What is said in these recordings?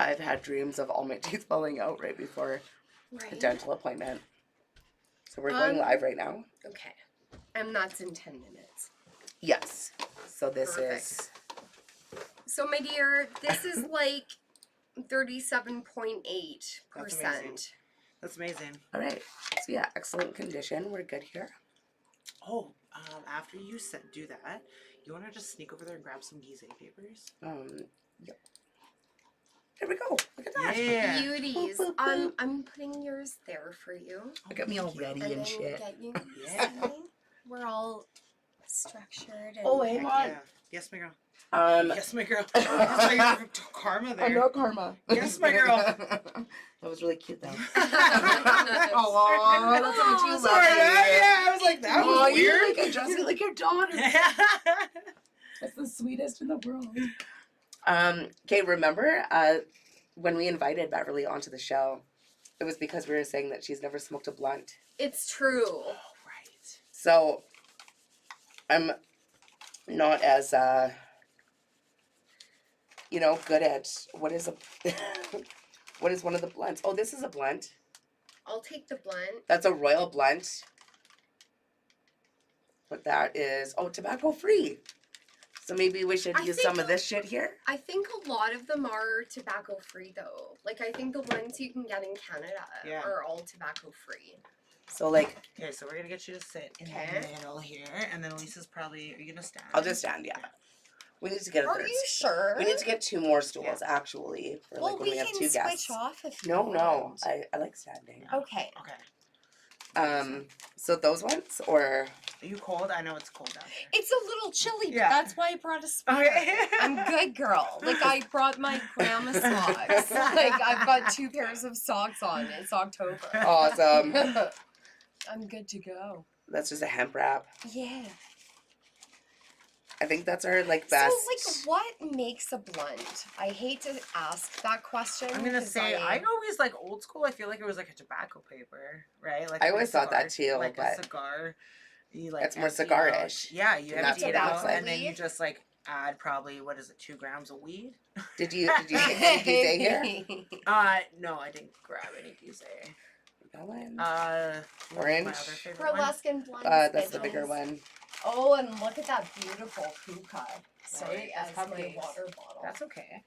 I've had dreams of all my teeth falling out right before a dental appointment. So we're going live right now. Okay. And that's in 10 minutes. Yes. So this is... So, my dear, this is like 37.8%. That's amazing. All right. So, yeah, excellent condition. We're good here. Oh, after you do that, you want to just sneak over there and grab some Gizeh papers? Yep. There we go. Look at that. Yeah. Beauties. I'm putting yours there for you. Look at me all ready and shit. Get you. Yeah. We're all structured. And hang on. Yeah. Yes, my girl. Yes, my girl. That's your karma there. I'm no karma. Yes, my girl. That was really cute, though. Oh, that's so too sorry. Yeah, I was like, that was weird. You dress me like your daughter. That's the sweetest in the world. Okay, remember when we invited Beverly onto the show, it was because we were saying that she's never smoked a blunt. It's true. Oh, right. So, I'm not as, good at, what is one of the blunts? Oh, this is a blunt. I'll take the blunt. That's a royal blunt. But that is, tobacco free. So maybe we should use some of this shit here. I think a lot of them are tobacco free though. Like I think the ones you can get in Canada are all tobacco free. So like... Okay, so we're going to get you to sit in the middle here. And then Lisa's probably... Are you going to stand? I'll just stand, yeah. We need to get a third. Are you sure? We need to get 2 more stools, actually. For when we have 2 guests. Well, we can switch off if you No. want. I like standing. Okay. So those ones, or... Are you cold? I know it's cold out there. It's a little chilly, but that's why I brought a sweater. Okay. I'm good, girl. Like, I brought my grandma socks. Like, I've got 2 pairs of socks on. It's October. Awesome. I'm good to go. That's just a hemp wrap. Yeah. I think that's our, best... So, what makes a blunt? I hate to ask that question. I'm going to say, I always, old school, I feel like it was, a tobacco paper, right? I always thought that, too. Like a cigar. You, it's more cigar-ish. Yeah, you empty it out, and then you leaf. just, add probably, 2 grams of weed? Did you get any Gizeh here? No, I didn't grab any Gizeh. Orange. Burlesque blunt. That's the bigger one. Oh, and look at that beautiful hookah. Sorry, as my water bottle. That's okay.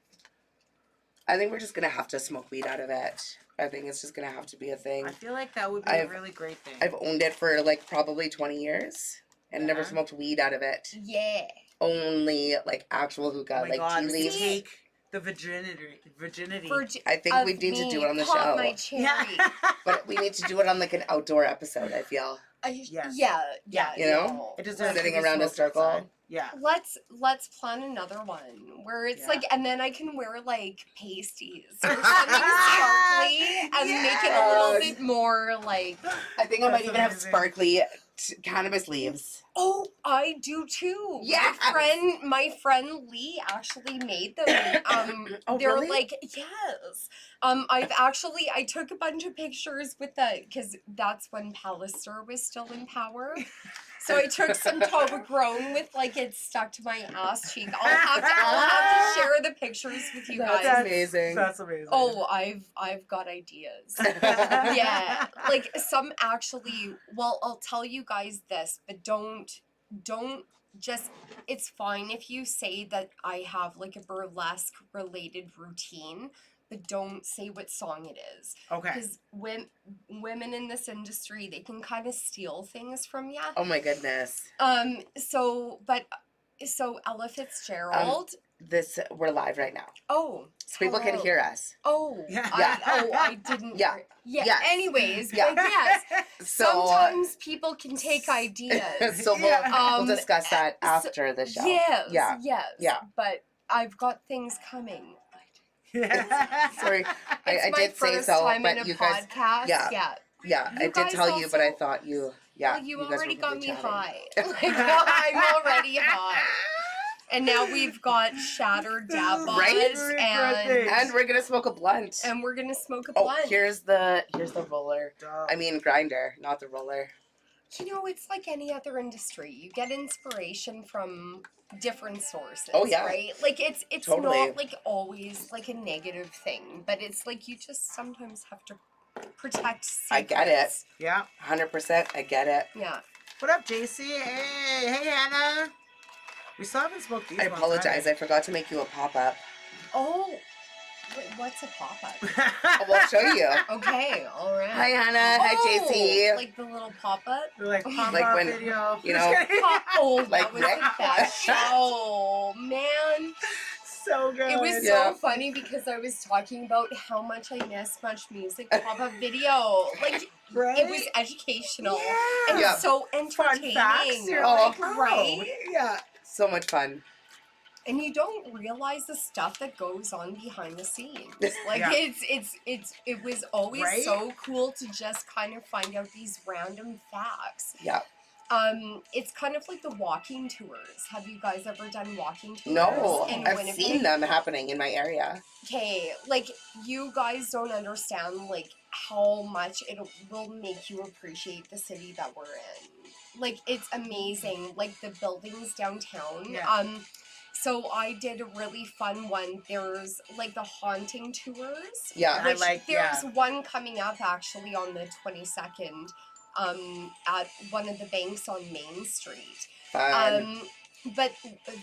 I think we're just going to have to smoke weed out of it. I think it's just going to have to be a thing. I feel like that would be a really great thing. I've owned it for, probably 20 years and never smoked weed out of it. Yeah. Only, actual hookah, tea leaves. Take the virginity. I think we need to do it on the show. My cherry. But we need to do it on, an outdoor episode, I feel. Yeah. You know? It deserves sitting around a circle. Outside. Yeah. Let's plan another one where it's and then I can wear pasties or something sparkly and make it a little bit more I think I might even have sparkly cannabis leaves. Oh, I do too. Yeah. My friend Lee actually made them. They're really? yes. I took a bunch of pictures with because that's when Pallister was still in power. So I took some Toblerone with it stuck to my ass cheek. I'll have to share the pictures with you guys. That's amazing. That's amazing. Oh, I've got ideas. Yeah, some actually. Well, I'll tell you guys this, but don't just. It's fine if you say that I have a burlesque related routine. But don't say what song it is. Okay. Because women in this industry, they can kind of steal things from you. Oh my goodness. So Ella Fitzgerald. We're live right now. Oh. So people can hear us. Oh. Yeah. I didn't. Yeah. Yeah. Yes. Anyways, Yeah. but yes. So, sometimes people can take ideas. So we'll discuss that after the show. Yes. Yeah. Yes. Yeah. But I've got things coming. Sorry, I did say so, but you guys. Podcast. Yeah. I did tell you, but I thought you. Yeah, well, you already got me high. I'm already high. And now we've got shattered dab bods, and we're gonna smoke a blunt. blunt. Here's the roller. I mean grinder, not the roller. You know, it's like any other industry. You get inspiration from different sources. Oh, yeah. Right? Like it's Totally. not like always like a negative thing, but it's like you just sometimes have to protect secrets. I get it. Yeah. 100%. I get it. Yeah. What up, JC? Hey, Hannah. We still haven't smoked these I ones apologize. I either. forgot to make you a pop-up. Oh, wait, what's a pop-up? We'll show you. Okay, all right. Hi, Hannah. Hi, JC. Like the little pop-up? We're like pop Like up when, video. you know, Oh, Like that was Rick? the best show, man. So good. It was Yeah. so funny because I was talking about how much I miss Much Music pop-up video. Like, right? it was educational Yeah. and Yeah. so Fun entertaining. facts. You're Oh. like, right? Yeah. So much fun. And you don't realize the stuff that goes on behind the scenes. Like Yeah. it was always Right? so cool to just kind of find out these random facts. Yeah. It's kind of like the walking tours. Have you guys ever done walking tours? No, in I've Winnipeg? seen them happening in my area. Okay, like you guys don't understand like how much it will make you appreciate the city that we're in. Like it's amazing. Like the buildings downtown. Yeah. So I did a really fun one. There's like the haunting tours. Yeah. I Which like- there's yeah. one coming up actually on the 22nd, at one of the banks on Main Street. Fun. But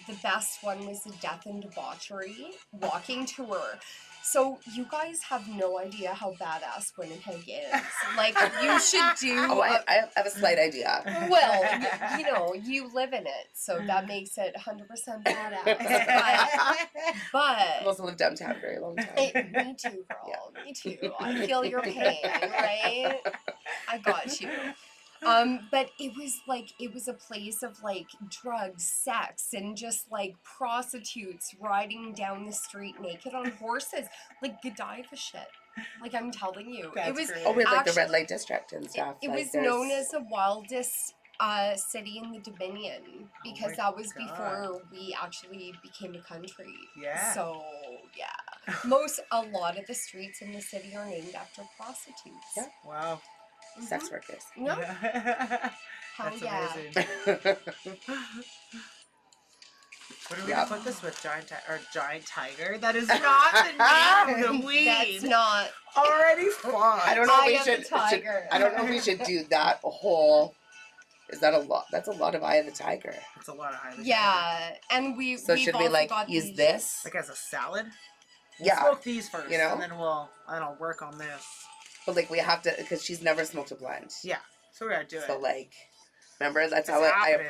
the best one was the Death and Debauchery walking tour. So you guys have no idea how badass Winnipeg is. Like you should do. Oh, I have a slight idea. Well, you know, you live in it, so that makes it 100% badass. But I've also lived downtown a very long time. me too, girl. Me too. I feel your pain, right? I got you. But it was a place of like drugs, sex, and just like prostitutes riding down the street naked on horses, like Godiva shit. Like I'm telling you, That's it was. great. Oh, with like the actually- red light district and stuff. It like, was there's- known as the wildest city in the Dominion because my that was God. before we actually became a country. Yeah. So yeah, a lot of the streets in the city are named after prostitutes. Yeah. Wow. sex Mhm. workers. No, hell That's yeah. amazing. What are we Yeah. gonna put this with? Giant tiger? That is not the name of the weed. That's not. already fun. I don't know if Eye we of the should, tiger. I don't know if we should do that whole. Is that a lot? That's a lot of Eye of the Tiger. It's a lot of high. Yeah, and So we've should we also like got use these- this? Like as a salad. We'll Yeah. smoke these first, You know? and then I'll work on this. But like we have to, because she's never smoked a blunt. Yeah. So we're gonna do So it. like, remember that's It's how I happening.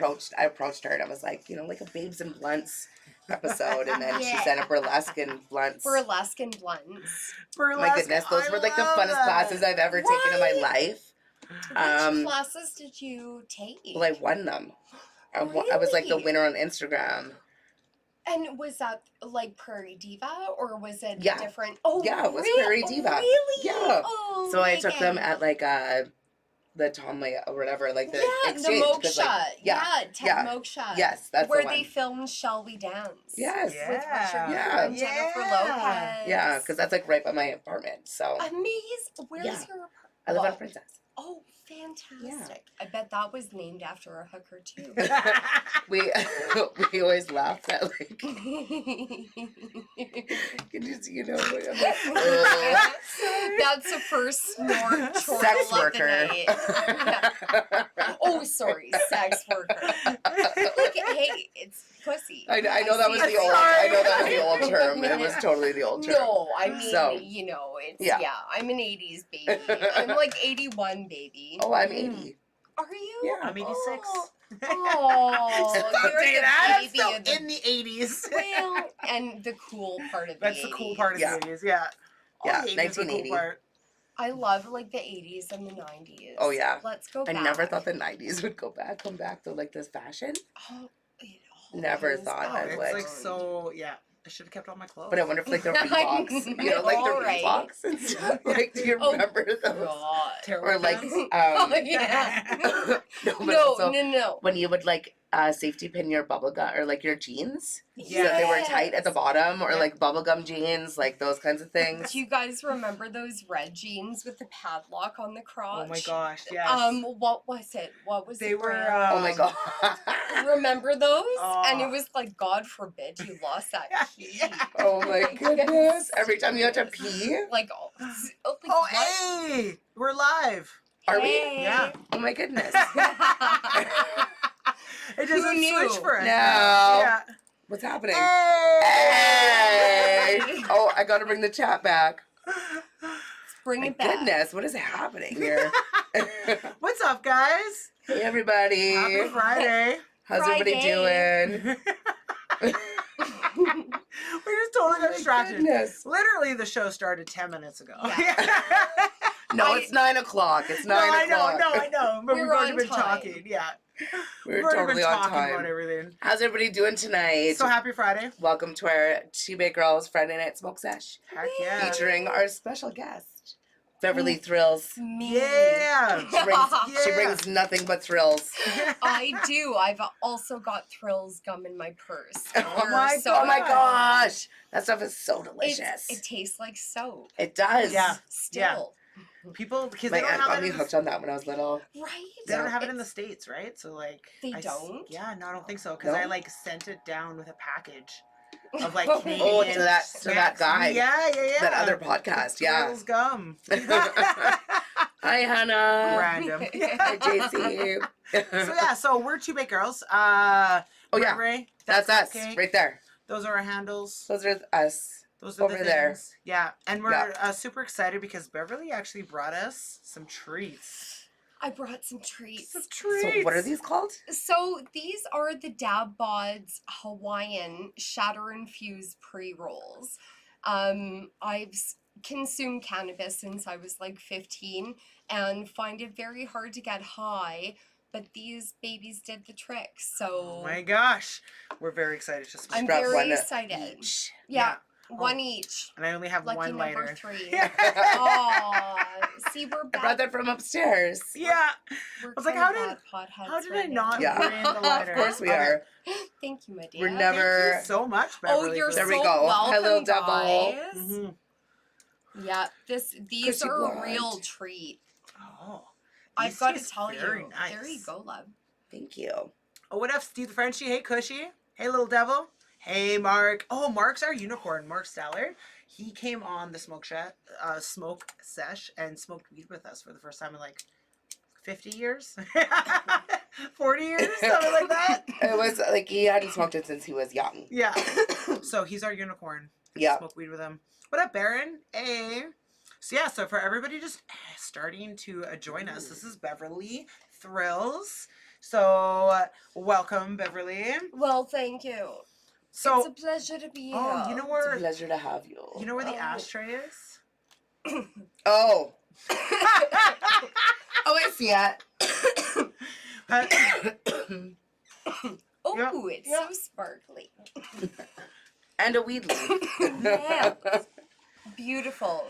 approached her, and I was like, you know, like a Babes and Blunts episode, and then she Yeah. said a burlesque and blunts. burlesque and blunts. My goodness, those I were like the love funnest that. classes I've ever taken in my Right? life. Which classes did you take? Well, I won them. I was like the Really? winner on Instagram. And was that like Prairie Diva or was it Yeah. different? Oh, Yeah, it was really? Prairie Diva. Really? Yeah. Oh, So I my took them God. at like the Tomley or whatever, like the yeah, exchange. the 'cause, Moksha. like, yeah, Ted yeah. Moksha. Yes, that's where the one. they filmed Shall We Dance? Yes. Yeah. With Richard Yeah. Gere and Jennifer Yeah. Lopez. Yeah, because that's like right by my apartment. So Amazing. Where's Yeah. your apartment? I live on Princess. Oh, fantastic. I bet that was named after a hooker too. We we always laugh at like, can you see, you know, I'm like, "Ugh." That's the first snort chortle Sex of the worker. night. Yeah. Oh, sorry, sex worker. Like, hey, it's pussy. I know that was see the it. old. I know that was the old term. It was totally the old term. No, I mean, So, you know, it's yeah. I'm an 80s baby. I'm like 81 baby. Oh, I'm 80. Are you? Yeah. I'm 86. Oh, Don't you're say the that. I'm baby still of the in the 80s. well, and the cool part of That's the the cool 80s. part of Yeah. the 80s. Yeah. All Yeah, the 80s are the 1980. cool part. I love like the 80s and the 90s. Oh, yeah. Let's go I back. never thought the 90s would come back to like this fashion. Oh, it Never always thought Oh, I it's would. like so, yeah. I should have kept all my clothes. But I wonder if like the Reeboks, you know, like the Alright. Reeboks and stuff. Like, do you Oh, remember those? God. Terrible Or like, pants. Oh, yeah. no, but No, also no. when you would like safety pin your bubble gum or like your jeans. Yeah. So that they were tight at the Yes. bottom, or Yeah. like bubblegum jeans, like those kinds of things. Do you guys remember those red jeans with the padlock on the crotch? Oh my gosh, yes. What was it? What was They the were, brand? Oh my god. Remember those? And Oh. it was like, God forbid you lost that key. Yeah. Oh my goodness. Every time you have to pee? Like, Oh, what? hey! We're live. Are we? Hey. Yeah. Oh my goodness. It doesn't knew? switch for us. No. Yeah. What's happening? Hey! Hey! Oh, I gotta bring the chat back. Bring My it back. goodness, what is happening here? What's up, guys? Hey everybody. Happy Friday. How's everybody doing? We just totally got distracted. Goodness. Literally, the show started 10 minutes ago. Yeah. No, it's 9 o'clock. It's 9 No, o'clock. I know. But We're we've already on been time. talking. Yeah. We're We've already totally been on talking time. about everything. How's everybody doing tonight? So happy Friday. Welcome to our Two Big Girls Friday Night Smoke Sesh, Heck yeah. featuring our special guest, Beverly Thrills. Me. Yeah. She brings nothing but thrills. I do. I've also got Thrills gum in my purse. Oh my So Oh my gosh, that stuff is so delicious. It tastes like soap. It does. Yeah. Still. People, because My they don't aunt have got it. me hooked on that when I was little. Right? They don't Yeah. have it in the States, right? So like They I don't? Yeah, no, I don't think so. Because No? I like sent it down with a package of like Oh, Canadian Oh, to that snacks. guy. Yeah. That other podcast, yeah. Thrills gum. Hi, Hannah. Random. Hi, JC. So yeah, so we're Two Big Girls. Oh, yeah. Rae, That's us, okay. right there. Those are our handles. Those are us. Those are over the there. things. Yeah, and we're Yeah. super excited because Beverly actually brought us some treats. I brought some treats. Some treats. So, what are these called? So these are the Dab Bods Hawaiian shatter infused pre-rolls. I've consumed cannabis since I was like 15 and find it very hard to get high, but these babies did the trick. So Oh my gosh, we're very excited to smoke. I'm Brought very one excited. each. Yeah, Oh. one each. And I only have Lucky one number lighter. 3. Yeah. Aw, see, we're I back. brought that from upstairs. Yeah. We're was like, kinda how did- bad potheads How did I right not now. Yeah. bring the lighter? Of course we Okay. are. Thank you, my dear. We're Thank never- you so much, Oh, Beverly. you're There so we go. welcome, Hello, devil. guys. Mhm. Yeah, these Cushy are blonde. a real treat. Oh. I've these got to taste tell very you. nice. There you go, love. Thank you. Oh, what up, Steve the Frenchie? Hey, Cushy. Hey, little devil. Hey, Mark. Oh, Mark's our unicorn. Mark Stallard. He came on the smoke sesh and smoked weed with us for the first time in like 50 years, 40 years, something like that. It was like he hadn't smoked it since he was young. Yeah. So he's our unicorn. Yeah. Smoke weed with him. What up, Baron? Hey. So yeah, so for everybody just starting to join us, this is Beverly Thrills. So welcome, Beverly. Well, thank you. So it's a pleasure to be here. oh, you know It's a where pleasure to have you. you know where the Oh. ashtray is? Oh. Oh, I see it. Oh, Yeah, it's yeah. so sparkly. And a weed leaf. Yeah. Beautiful.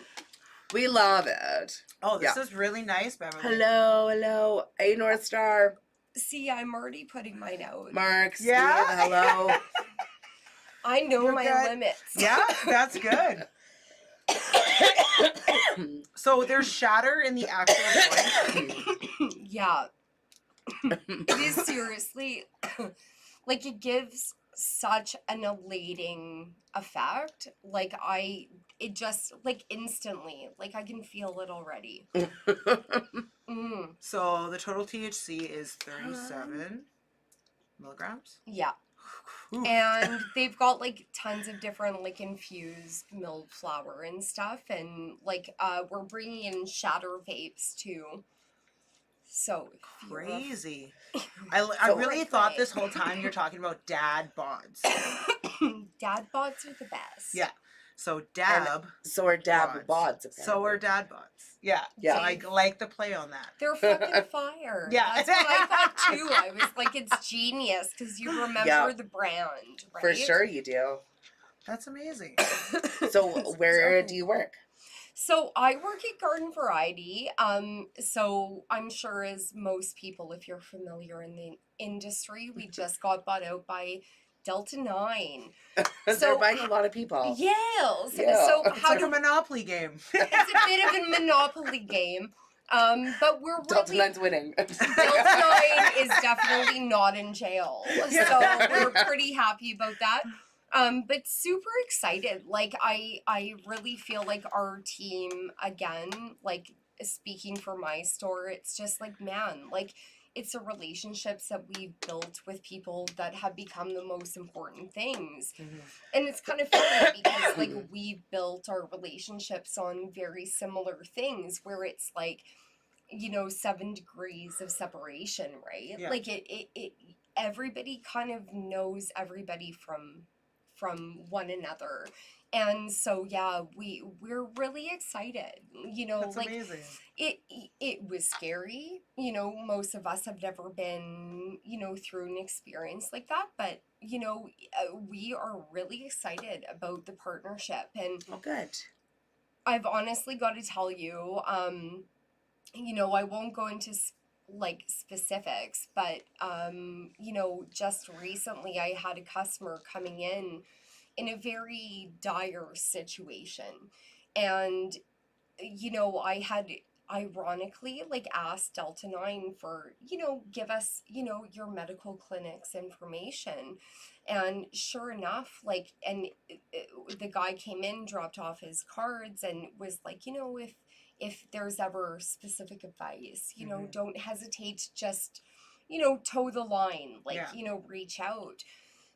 We love it. Oh, this Yeah. is really nice, Beverly. Hello. A North Star. See, I'm already putting mine out. Mark, Steve, Yeah? hello. I know You're my good. limits. Yeah, that's good. So there's shatter in the actual joint. Yeah. It is seriously like it gives such an elating effect. Like it just like instantly, like I can feel it already. Mm, So the total THC is 37 milligrams. yeah. Ooh. And they've got like tons of different like infused milled flower and stuff, and like we're bringing in shatter vapes too. So if you're a- Crazy. I So- really thought this whole time you're talking about dad bods. Dad bods are the best. Yeah. So dab. So are dab bods. So are dad bods. Yeah. Yeah. So I like the play on that. They're fucking fire. Yeah. That's what I thought too. I was like, it's genius because you remember Yeah. the brand, right? For sure you do. That's amazing. So where do you work? So I work at Garden Variety. So I'm sure as most people, if you're familiar in the industry, we just got bought out by Delta 9. They're buying a lot of people. Yes. Yeah. So It's how like do a Monopoly game. it's a bit of a monopoly game. But we're Delta really 9's winning. Delta 9 is definitely not in jail. So we're pretty happy about that. But super excited. Like I really feel like our team, again, like speaking for my store, it's just like, man, like it's the relationships that we've built with people that have become the most important things. And it's kind of funny because like we built our relationships on very similar things where it's like, 7 degrees of separation, right? Yeah. Like it everybody kind of knows everybody from one another. And so yeah, we're really excited. That's like amazing. it was scary. Most of us have never been, through an experience like that, but we are really excited about the partnership. And Oh, good. I've honestly got to tell you, I won't go into like specifics, but just recently I had a customer coming in a very dire situation, and I had ironically like asked Delta 9 for give us your medical clinic's information, and sure enough, like, and the guy came in, dropped off his cards, and was like, if there's ever specific advice, don't hesitate to just toe the line, like, reach out.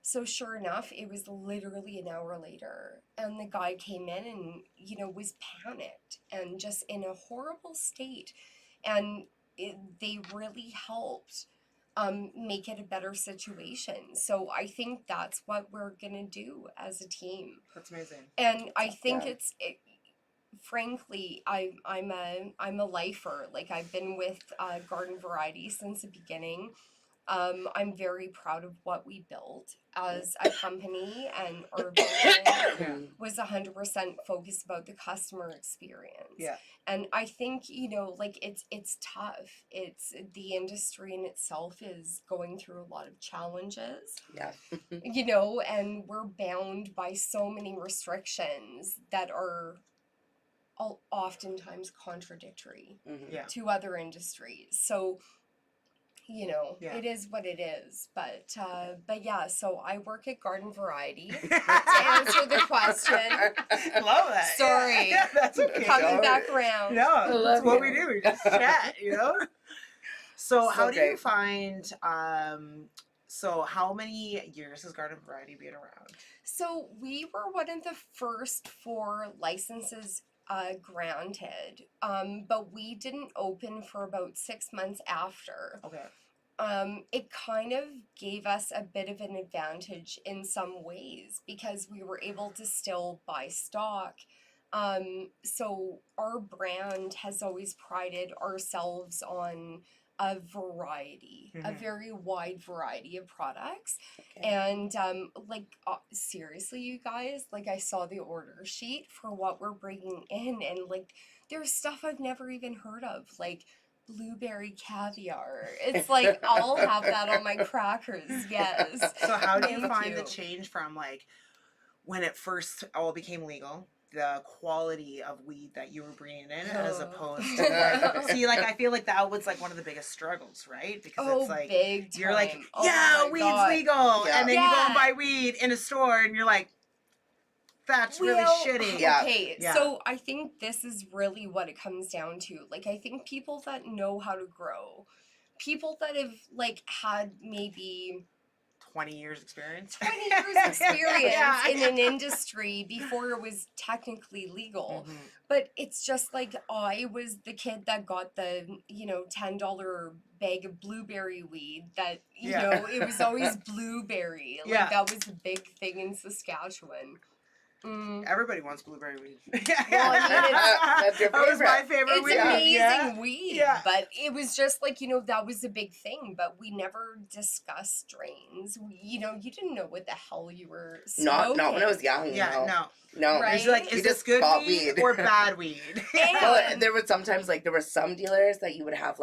So sure enough, it was literally an hour later, and the guy came in and, was panicked and just in a horrible state. And they really helped make it a better situation. So I think that's what we're going to do as a team. That's amazing. And I think Yeah. frankly, I'm a lifer. Like, I've been with Garden Variety since the beginning. I'm very proud of what we built as a company, and our vision was 100% focused about the customer experience. Yeah. And I think, like it's tough. It's the industry in itself is going through a lot of challenges. Yeah. And we're bound by so many restrictions that are oftentimes contradictory Yeah. to other industries. So it is what it is. But yeah, so I work at Garden Variety. To answer the question. I love that. Sorry. Yeah, that's okay. Coming back around. No, that's love what you. we do. We just chat, So how do great. you find, so how many years has Garden Variety been around? So we were one of the first 4 licenses granted, but we didn't open for about 6 months after. Okay. It kind of gave us a bit of an advantage in some ways because we were able to still buy stock. So our brand has always prided ourselves on a variety, a very wide variety of products. Okay. And seriously, you guys, like, I saw the order sheet for what we're bringing in, and like there's stuff I've never even heard of, like blueberry caviar. It's like I'll have that on my crackers. Yes. So how do you Thank find the you. change from like when it first all became legal, the quality of weed that you were bringing in as opposed to like, see, like, I feel like that was like one of the biggest struggles, right? Because it's like big time. you're like, Oh yeah, my weed's God. legal, Yeah. and then you go and Yeah. buy weed in a store and you're like, that's really Well, shitty. Yeah. Okay, Yeah. so I think this is really what it comes down to. Like, I think people that know how to grow, people that have like had maybe 20 years experience. 20 years experience Yeah. in an industry before it was technically legal. But it's just like I was the kid that got the, $10 bag of blueberry weed that, Yeah. it was always blueberry. Like, Yeah. that was the big thing in Saskatchewan. Everybody wants blueberry weed. Well, I mean, That's your That was my favorite. favorite it's weed. amazing Yeah. weed, Yeah. but it was just like, that was a big thing, but we never discussed strains. You didn't know what the hell you were smoking. Not when I was young. Yeah, No. Right? It's like, You is this just good got weed weed. or bad weed? Well, And- there was sometimes there were some dealers that you would have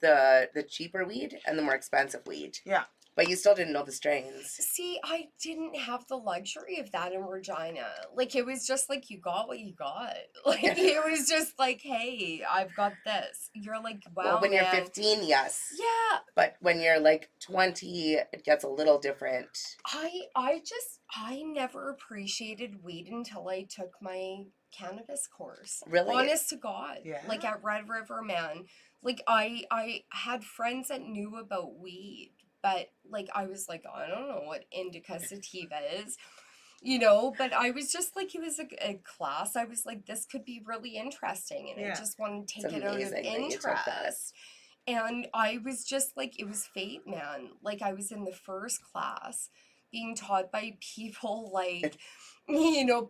the cheaper weed and the more expensive weed. Yeah. But you still didn't know the strains. See, I didn't have the luxury of that in Regina. Like, it was just like, you got what you got. Like, it was just like, hey, I've got this. You're like, wow, Well, when you're man. 15, yes. Yeah, But when you're 20, it gets a little different. I never appreciated weed until I took my cannabis course. Really? Honest to God. Yeah. Like, at Red River, man. Like, I had friends that knew about weed, but, I was like, I don't know what indica sativa is, but I was just like, it was a class. I was like, this could be really interesting, and I Yeah. just wanted to It's take it out of amazing that you took that. interest. And I was just like, it was fate, man. Like, I was in the first class being taught by people like,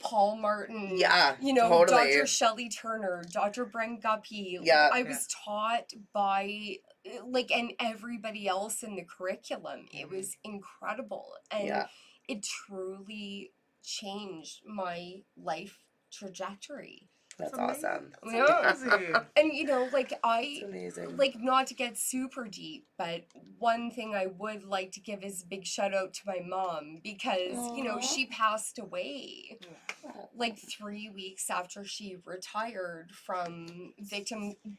Paul Martin. Yeah, Dr. totally. Shelley Turner, Dr. Brent Guppy. Yeah. I was taught by, and everybody else in the curriculum. It was incredible. And Yeah. it truly changed my life trajectory. That's awesome. Yeah. Amazing. And, It's amazing. not to get super deep, but one thing I would like to give is a big shout out to my mom because, Aw. she passed away 3 weeks after she retired from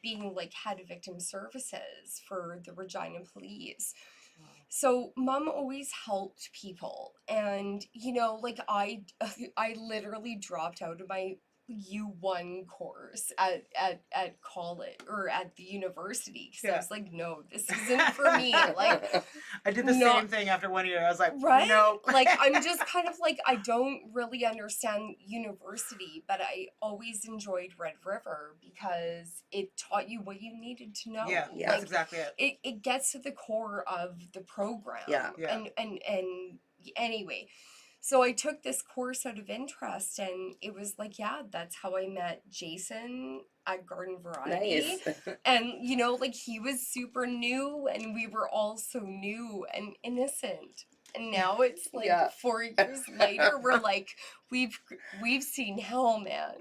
being head of victim services for the Regina Police. So mom always helped people, and I literally dropped out of my U1 course at college or at the university because I was like, no, this isn't for me. I did the same thing after 1 year. I was like, right? no. I'm just kind of I don't really understand university, but I always enjoyed Red River because it taught you what you needed to know. Yeah, that's exactly it. It gets to the core of the program. Yeah. And anyway, so I took this course out of interest, and it was that's how I met Jason at Garden Variety. Nice. And, he was super new, and we were all so new and innocent. And now it's 4 years later, we're we've seen hell, man.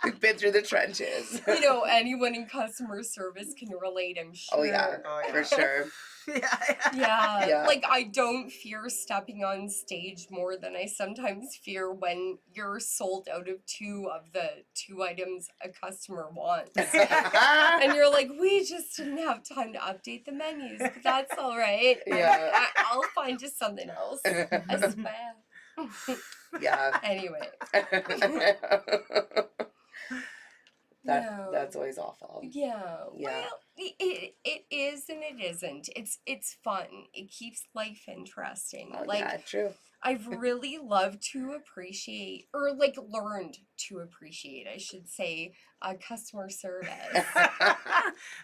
We've been through the trenches. Anyone in customer service can relate, I'm sure. Oh yeah, for sure. Yeah. I don't fear stepping on stage more than I sometimes fear when you're sold out of two items a customer wants. And you're like, we just didn't have time to update the menus, but that's all right. Yeah. I'll find you something else. I swear. Yeah. Anyway. That's always awful. Yeah. Yeah. Well, it is and it isn't. It's fun. It keeps life interesting. Oh, yeah, true. I've really loved to appreciate, or learned to appreciate, I should say, customer service.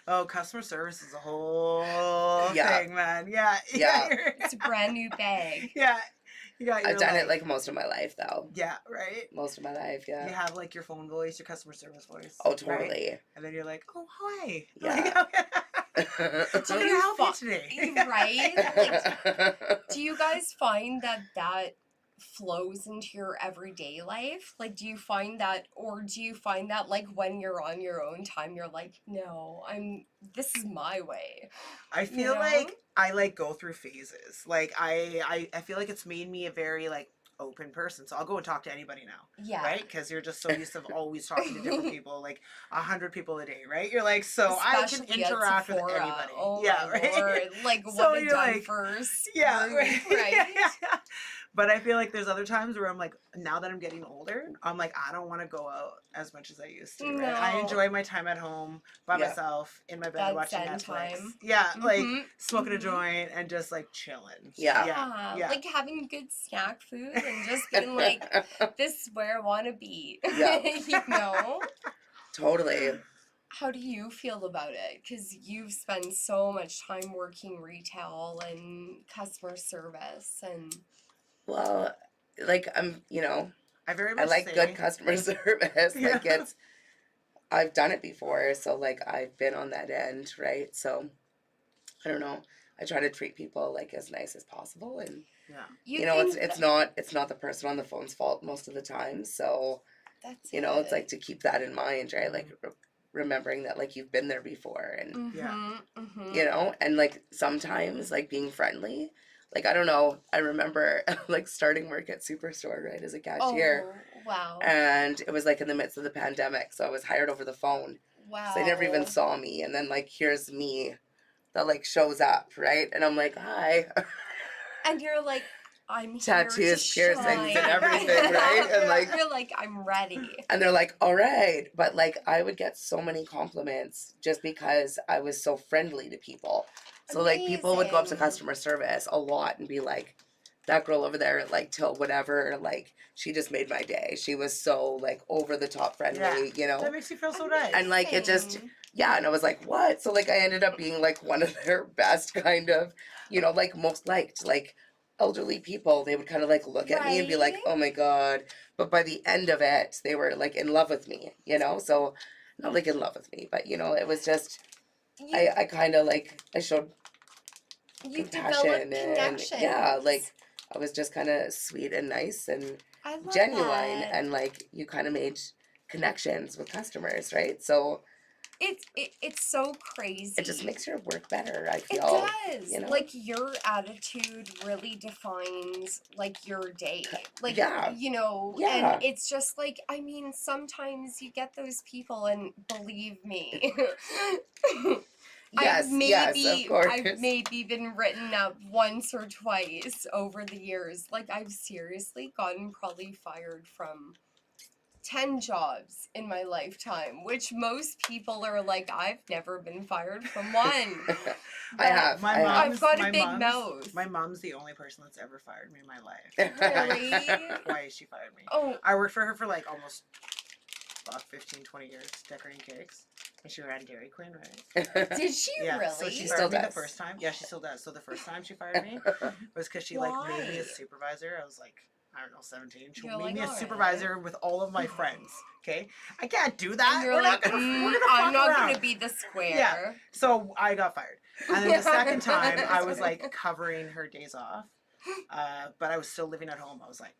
Oh, customer service is a whole thing, man. Yeah. It's a brand new bag. Yeah. You got I've done it most of my life though. Yeah, right? Most of my life, yeah. You have your phone voice, your customer service voice. Oh, totally. Right? And then you're like, oh, hi. Yeah. How can I help you today? Right? Do you guys find that flows into your everyday life? Do you find that, or do you find that when you're on your own time, you're like, no, this is my way? I feel like I go through phases. I feel like it's made me a very open person, so I'll go and talk to anybody now. Yeah. Right? Because you're just so used to always talking to different people, 100 people a day, right? You're so especially I can interact with anybody. Oh yeah, my right. Lord. So what a you're diverse yeah, group, right. Yeah. But I feel there's other times where I'm now that I'm getting older, I'm I don't want to go out as much as I used to. Right? I enjoy my time at home by myself in my bed watching Netflix. Time. Yeah, smoking a joint and just chilling. Yeah. Having good snack food and just being this is where I want to be. Yeah. Totally. How do you feel about it? Because you've spent so much time working retail and customer service and... Well, like, I'm, you know, I very I much like say, good customer service. Yeah. Like, I've done it before, so, like, I've been on that end, right? So, I don't know. I try to treat people, like, as nice as possible, and, yeah. you know, it's not the person on the phone's fault most of the time, so, That's you know, it. it's, like, to keep that in mind, right? Like, remembering that, like, you've been there before, and, Yeah. you know, and, like, sometimes, like, being friendly, like, I don't know, I remember, like, starting work at Superstore, right, as a cashier, Oh, wow. and it was, like, in the midst of the pandemic, so I was hired over the phone, Wow. so they never even saw me, and then, like, here's me that, like, shows up, right, and I'm like, hi, And you're like, I'm tattoos, here to piercings, shine. and everything, right, and, like, You're like, I'm ready. and they're like, all right, but, like, I would get so many compliments just because I was so friendly to people. So, like, people would go up to Amazing. customer service a lot and be like, that girl over there, like, till whatever, like, she just made my day. She was so, like, over the top friendly, Yeah. you know? That makes you feel so nice. And, like, it just, Amazing. yeah, and I was like, what? So, like, I ended up being, like, one of their best kind of, you know, like, most liked, like, elderly people. They would kind of, like, look at me and be like, Right. oh my God. But by the end of it, they were, like, in love with me, you know? So, not, like, in love with me, but, you know, it was just, You, I kind of, like, I showed you compassion develop and, connections. yeah, like, I was just kind of sweet and nice and I love genuine, that. and, like, you kind of made connections with customers, right? So, It's so crazy. it just makes your work better, I It feel. does. you know? Like, your attitude really defines, like, your day. Like, Yeah. you know, Yeah. and it's just like, I mean, sometimes you get those people, and believe me, Yes, yes, of course. I've maybe been written up once or twice over the years. Like, I've seriously gotten probably fired from 10 jobs in my lifetime, which most people are like, I've never been fired from one. I have. My I have. I've got a my big mom's- mouth. My mom's the only person that's ever fired me in my life. Really? Twice she fired me. Oh, I worked for her for like almost 15, 20 years decorating cakes. And she ran Dairy Queen, right? did she Yeah. really? So she She fired still me the does. first time. Yeah, she still does. So the first time she fired me was because she like made me a Why? supervisor. I was like, I don't know, 17. She You're made like, me a "Alright." supervisor with all of my friends. Okay, I can't do that. And you're We're like, not gonna. We're gonna I'm fuck not around. gonna be the square. Yeah. So I got fired. And then the second time, I was like covering her days off. But I was still living at home. I was like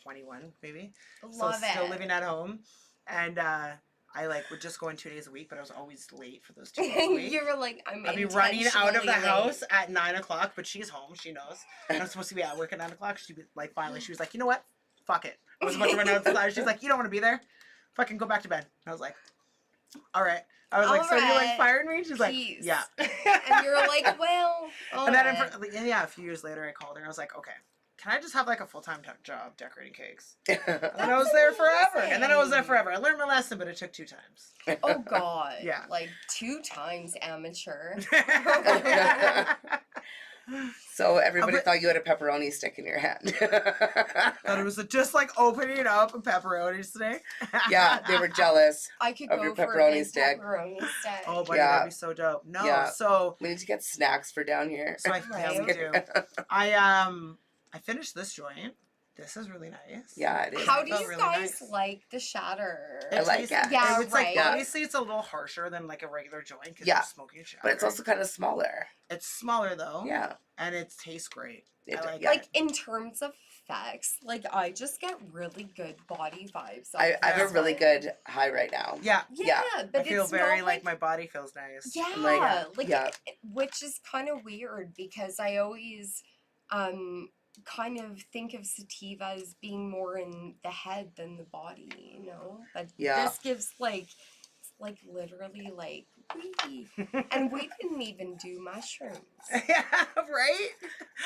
21 maybe. Love So still it. living at home. And I like would just go in 2 days a week, but I was always late for those 2 days a week. You were like, I'm I'd be running out of the intentionally house late. at 9 o'clock, but she's home. She knows. And I'm supposed to be at work at 9 o'clock. She'd be like, finally, she was like, you know what? Fuck it. I was about to run outside. She's like, you don't want to be there? Fucking go back to bed. I was like, all right. I was like, so you like Alright. fired me? She's like, Peace. yeah. And you're like, well, And then, alright. yeah, a few years later, I called her and I was like, okay, can I just have like a full-time job decorating cakes? And then I was there forever. And then I was there forever. I learned my lesson, but it took 2 times. Oh God. Yeah. Like 2 times amateur. So everybody but- thought you had a pepperoni stick in your hand. Thought it was just like opening up a pepperoni stick. Yeah, they were jealous. I could Of go your for a pepperoni big stick. pepperoni stick. Oh, buddy, Yeah. that'd be so dope. No, Yeah. so We need to get snacks for down here. I Right. yeah, we do. I finished this joint. This is really nice. Yeah, it is. How do felt you really guys nice. like the shatter? I like tastes- it. Yeah, it's like right. obviously it's a little harsher than like a regular joint because Yeah. you're smoking shatter. But it's also kind of smaller. it's smaller though. Yeah. And it tastes great. It- I like yeah. Like in terms of effects, like I just get really good body vibes. off I have a this really one. good high right now. Yeah. Yeah, but I feel it's very not like my body feels nice. Yeah, Like, yeah. which is kind of weird because I always kind of think of sativa as being more in the head than the body, you know? But Yeah. this gives it's like literally like wee. And we didn't even do mushrooms. Yeah, right?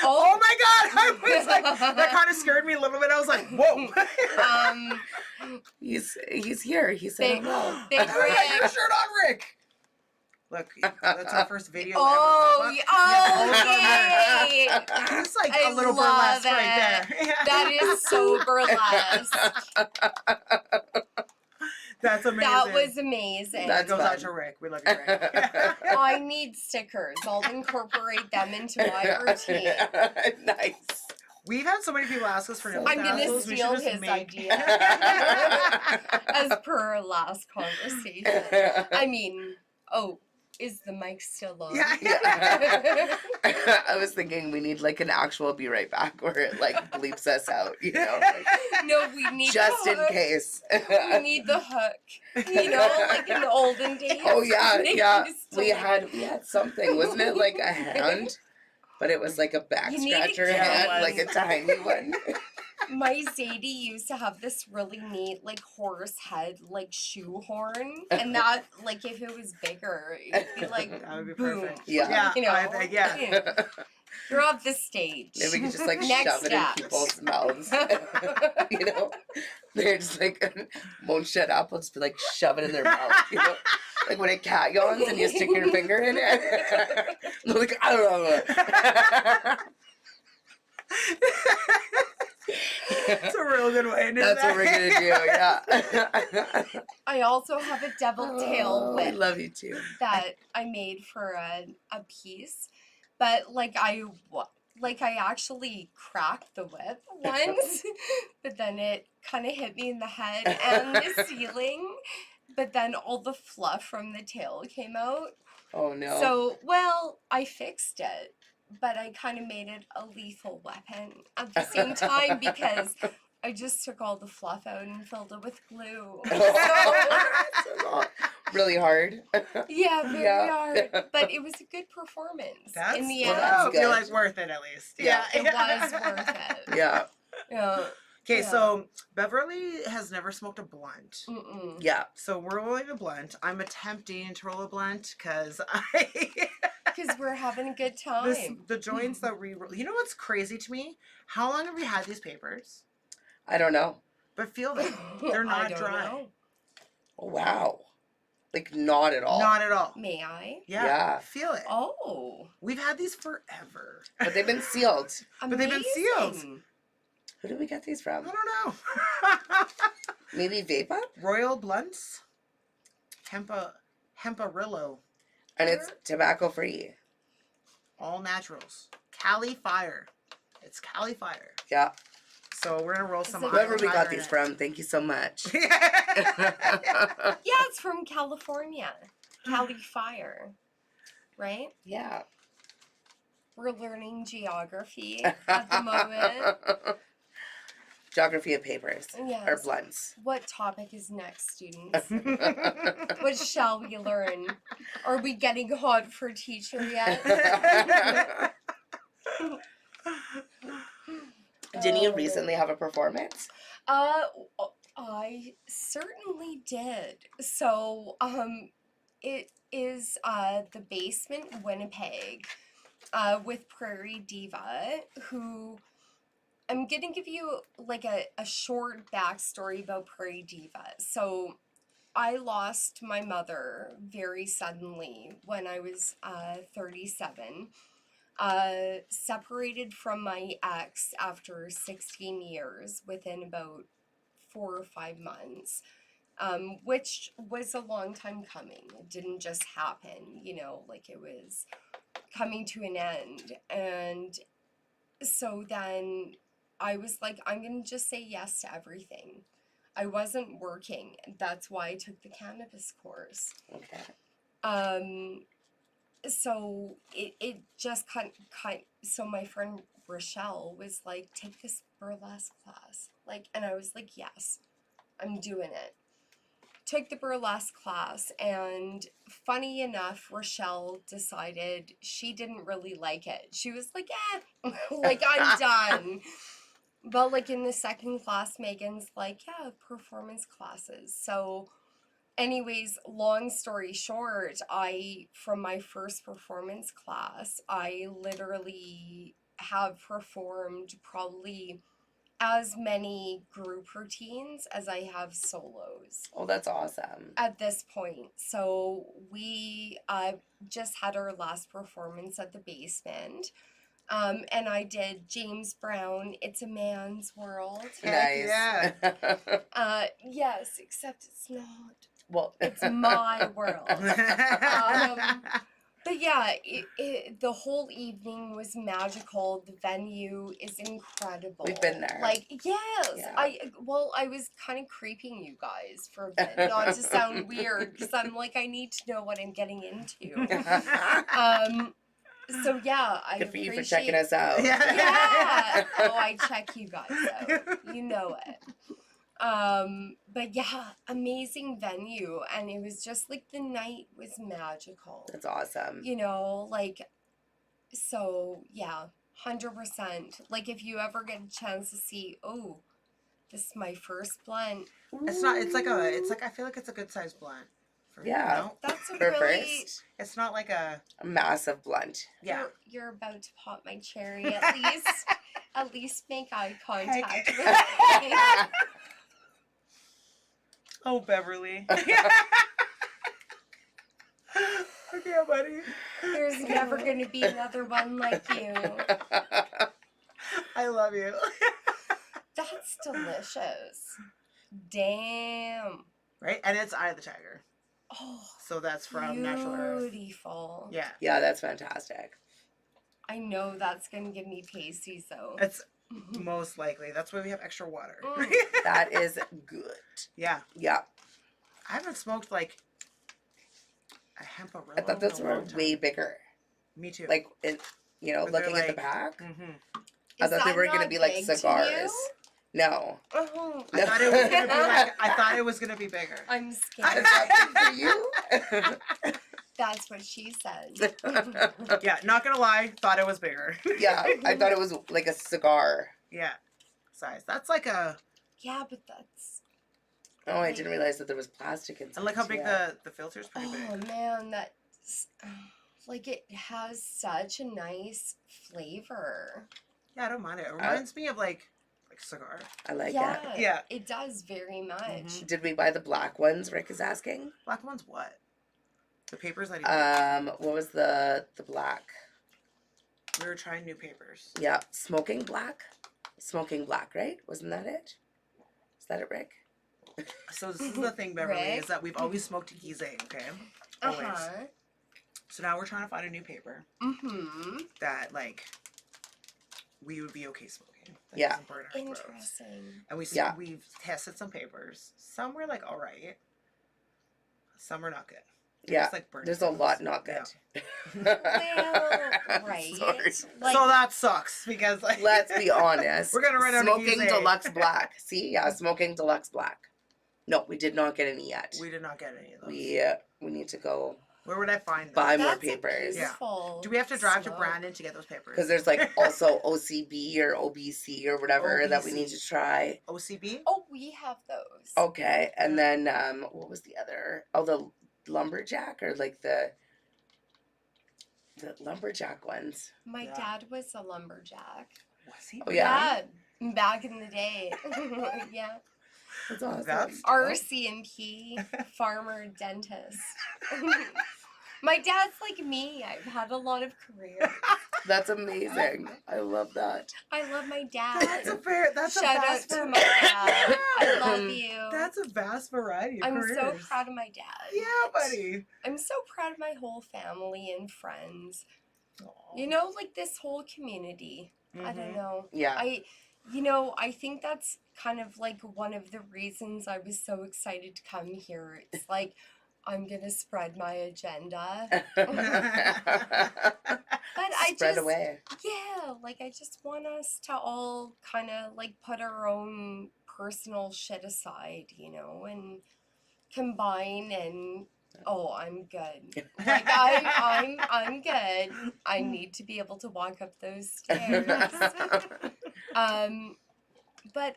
Oh my god! I was like, that kind of scared me a little bit. I was like, whoa. He's here. He said Big, hello. big I got your Rick. shirt on, Rick. Look, that's our first video. Oh, okay. okay. It's like I a little love burlesque right it. there. That is so burlesque. That's amazing. That was amazing. That That's goes out fun. to Rick. We love you, Rick. I need stickers. I'll incorporate them into my routine. Nice. We've had so many people ask us for nipple I'm gonna tassels. We should steal just his make... idea. As per our last conversation. I mean, oh, is the mic still on? Yeah. Yeah. I was thinking we need like an actual be right back where it like bleeps us out, you know, like, No, we need just the in hook. case. We need the hook. You know, like in the olden days. Oh yeah, they yeah. used to, We like- had something, wasn't it? Like a hand, but it was like a back You need a scratcher cane. hand, like a tiny one. My Zadie used to have this really neat, like, horse head, like, shoehorn. And that, like, if it was bigger, it would be like, That would be boom. perfect. Yeah. You know? I think, yeah. You're off the stage. Maybe we could just like Next shove it in steps. people's mouths. You know, they're just like won't shut up. We'll just be like shove it in their mouth. You know, like when a cat yawns and you stick your finger in it. They're like I don't know. That's a real good way to do That's that. what we're gonna do. Yeah. I also have a devil tail Oh, I whip love you too. that I made for a piece. But, like, I actually cracked the whip once. But then it kind of hit me in the head and the ceiling. But then all the fluff from the tail came out. Oh no. So, well, I fixed it, but I kind of made it a lethal weapon at the same time because I just took all the fluff out and filled it with glue. Really hard. Yeah, very Yeah. hard. But it was a good performance That's, in the well, end. that's you're good. like worth it at least. Yeah. It was worth it. Yeah. Yeah. Okay, Yeah. so Beverly has never smoked a blunt. Mm-mm. Yeah. So we're rolling a blunt. I'm attempting to roll a blunt because Because we're having a good time. the joints that we roll. You know what's crazy to me? How long have we had these papers? I don't know. But feel them. They're I not don't dry. know. Oh, wow. Like not at all. Not at all. May I? Yeah. Yeah. Feel it. Oh. We've had these forever. But they've been sealed. But they've been sealed. Amazing. Who did we get these I from? don't know. Maybe Vapa? Royal Blunts. Hemparillo. And it's tobacco free. All naturals. Cali Fire. It's Cali Fire. Yeah. So we're gonna roll Is some. it- Whoever we got iron these in it. from, thank you so much. Yeah, it's from California. Cali Fire. Right? Yeah. We're learning geography at the moment. Geography of papers. Yes. Or blunts. What topic is next, students? What shall we learn? Are we getting hot for teacher yet? Didn't you recently have a performance? I certainly did. So, it is the Basement Winnipeg with Prairie Diva, who I'm gonna give you like a short backstory about Prairie Diva. So, I lost my mother very suddenly when I was 37. Separated from my ex after 16 years within about 4 or 5 months, which was a long time coming. It didn't just happen, you know, like it was coming to an end. And so then I was like, I'm going to just say yes to everything. I wasn't working. That's why I took the cannabis course. Okay. So it just so my friend Rochelle was like, take this burlesque class. Like, and I was like, yes, I'm doing it. Took the burlesque class, and funny enough, Rochelle decided she didn't really like it. She was like, like, I'm done. But like in the second class, Megan's like, yeah, performance classes. So anyways, long story short, from my first performance class, I literally have performed probably as many group routines as I have solos Oh, that's awesome. at this point. So we just had our last performance at the Basement. And I did James Brown, It's a Man's World. Heck Nice. yeah. Yes, except it's not. Well, It's my world. But yeah, the whole evening was magical. The venue is incredible. We've been there. Like, yes. Yeah. I was kind of creeping you guys for a bit. Not to sound weird, because I'm like, I need to know what I'm getting into. So yeah, I Good for you for appreciate- checking us out. Yeah. Oh, I check you guys out. You know it. But yeah, amazing venue, and it was just like the night was magical. That's awesome. You know, like, so yeah, 100%. Like, if you ever get a chance to see, oh, this is my first blunt. It's not. It's like I feel like it's a good sized blunt. For, Yeah. You know? That's a For really. first, It's not like a. a massive blunt. Yeah. You're about to pop my cherry. At least, at least make eye contact Heck. with me. Oh, Beverly. Okay, buddy. There's never gonna be another one like you. I love you. That's delicious. Damn. Right, and it's Eye of the Tiger, Oh, so that's from Natural Earth. beautiful. Yeah, Yeah, that's fantastic. I know that's gonna give me pasties though. it's most likely. That's why we have extra water. Mm. That is good. Yeah, Yeah. I haven't smoked like a hemperillo. I thought those in a were long time. way bigger. Me too. Like, it, you know, But they're looking at the like- back, Mm-hmm. I Is thought they that were going to not be like big to cigars. you? No. Oh, I thought it was gonna be like. I thought it was gonna be bigger. I'm Is scared. that big for you? That's what she said. Yeah, not gonna lie, thought it was bigger. Yeah, I thought it was like a cigar. Yeah, size. That's like a. Yeah, but that's. Oh, I didn't realize that there was plastic inside. And look how big yeah. the filter's pretty Oh big. man, that's like it has such a nice flavor. Yeah, I don't mind it. It reminds me of like cigar. I like Yeah, it. Yeah. it does very much. Did we buy the black ones? Rick is asking. Black one's what? The papers that he. What was the black? We were trying new papers. Yeah, smoking black. Smoking black, right? Wasn't that it? Is that it, Rick? So this is the thing, Beverly, Rick? is that we've always smoked Gize, okay? Uh Always. huh. So now we're trying to find a new paper Mm-hmm. that like we would be okay smoking. That Yeah. doesn't burn our throats. Interesting. And Yeah. we've tested some papers. Some were like all right. Some are not good. They Yeah. just, like, burn There's your a lot throats. not good. Well, right. Sorry. Like, So that sucks because like Let's be honest. We're gonna run out of Smoking Gize. Deluxe Black. See, yeah, Smoking Deluxe Black. No, we did not get any yet. we did not get any of those. We need to go Where would I find them? buy more that's a papers. Yeah. beautiful Do we have to drive smoke. to Brandon to get those papers? Because there's like also OCB or OBC or whatever that we OBC. need to try. OCB? Oh, we have those. Okay, and then what was the other? Oh, the lumberjack or like the lumberjack ones. My Yeah. dad was a lumberjack. Was he? Oh, yeah. Yeah, back in the day. Yeah. That's awesome. That's- RCMP, farmer dentist. My dad's like me. I've had a lot of careers. That's amazing. I love that. I love my That's a dad. fair. That's Shout a out vast to my dad. I love you. That's a vast variety of I'm careers. so proud of my dad. Yeah, buddy. I'm so proud of my whole family and friends. Aw. You know, like this whole community. I don't Mhm. know. Yeah. I think that's kind of like one of the reasons I was so excited to come here. It's like I'm gonna spread my agenda. But I Spread just away. yeah, like I just want us to all kind of like put our own personal shit aside, you know, and combine and oh, I'm good. Like I'm good. I need to be able to walk up those stairs. But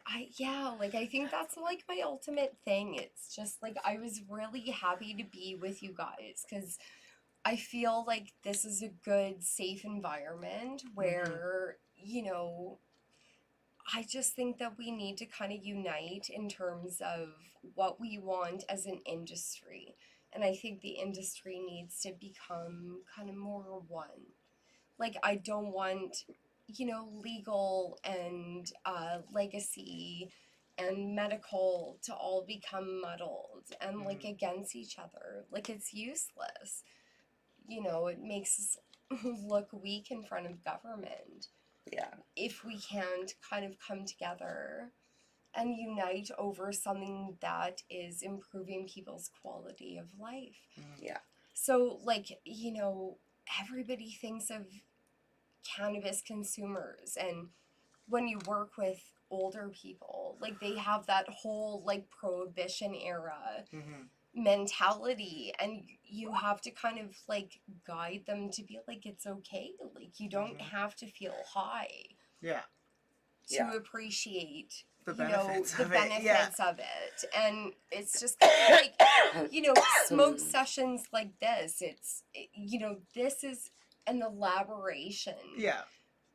I think that's like my ultimate thing. It's just like I was really happy to be with you guys because I feel like this is a good, safe environment where, you know, I just think that we need to kind of unite in terms of what we want as an industry. And I think the industry needs to become kind of more one. Like, I don't want, you know, legal and legacy and medical to all become muddled and like against each other. Like, it's useless. you know, it makes us look weak in front of government. Yeah. If we can't kind of come together and unite over something that is improving people's quality of life. Yeah. So, like, you know, everybody thinks of cannabis consumers, and when you work with older people, like, they have that whole, like, prohibition era mentality, and you have to kind of, like, guide them to be like, it's okay. Like, you don't have to feel high. Yeah. To appreciate The you know, benefits the of it, yeah. benefits of it. And it's just kind of like, you know, smoke sessions like this, you know, this is an elaboration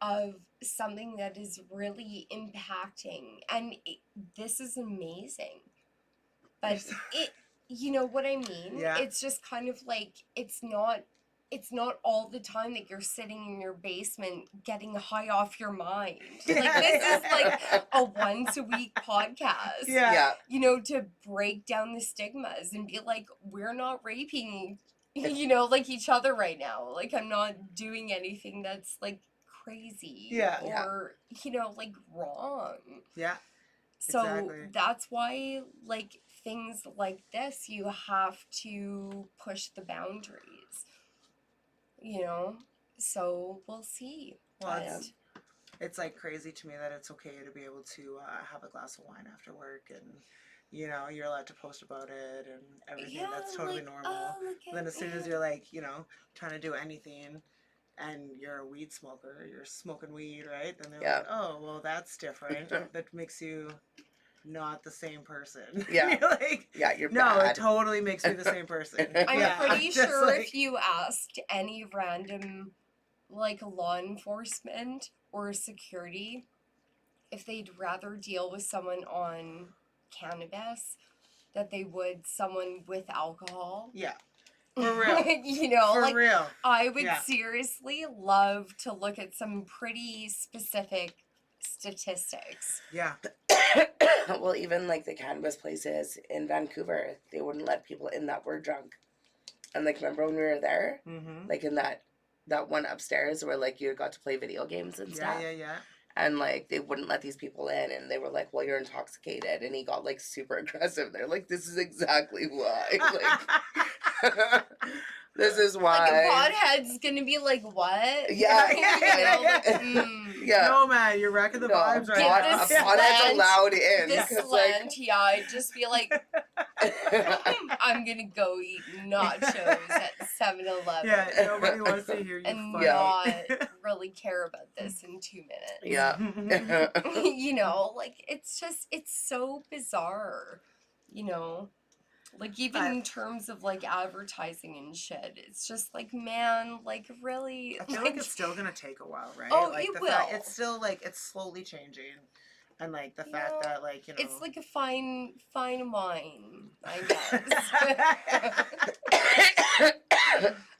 of something that is really impacting. And this is amazing. But you know what I mean? Yeah. It's just kind of like, it's not all the time that you're sitting in your basement getting high off your mind. Like, this is like a once a week podcast. Yeah. You know, to break down the stigmas and be like, we're not raping, you know, like each other right now. Like, I'm not doing anything that's like crazy or, you know, like wrong. Yeah. So exactly. That's why, like, things like this, you have to push the boundaries. You know, so we'll see. Well, it's like crazy to me that it's okay to be able to have a glass of wine after work, and you know, you're allowed to post about it and everything. Yeah, That's totally like, normal. oh, Then as soon as you're like, you know, trying to do anything and you're a weed smoker, you're smoking weed, right? Then they're like, oh, well, that's different. That makes you not the same person. Yeah. You're like, you're no, bad. it totally makes me the same person. I'm pretty just sure like, if you asked any random, like, law enforcement or security if they'd rather deal with someone on cannabis that they would someone with alcohol. Yeah. For real. You know, For like, real. I would seriously love to look at some pretty specific statistics. Yeah. Well, even like the cannabis places in Vancouver, they wouldn't let people in that were drunk. And like, remember when we were there? Mm-hmm. Like in that one upstairs where like you got to play video games and stuff. Yeah. And like they wouldn't let these people in, and they were like, "Well, you're intoxicated," and he got like super aggressive. They're like, "This is exactly why." Like, this is why. Like, a pothead's gonna be like, what? Yeah. No, man, you're wrecking the vibes right now. A pothead's allowed in. This land, I'd just be like, I'm gonna go eat nachos at 7-Eleven. Yeah, nobody wants to hear you and fight. not really care about this in 2 minutes. Yeah. You know, like, it's so bizarre, you know? Like, even in terms of, like, advertising and shit, it's just like, man, like, really? I feel like it's still gonna take a while, right? Oh, like, it the will. Fact, it's still, like, it's slowly changing. And, like, the fact that, like, you know... It's like a fine wine, I guess.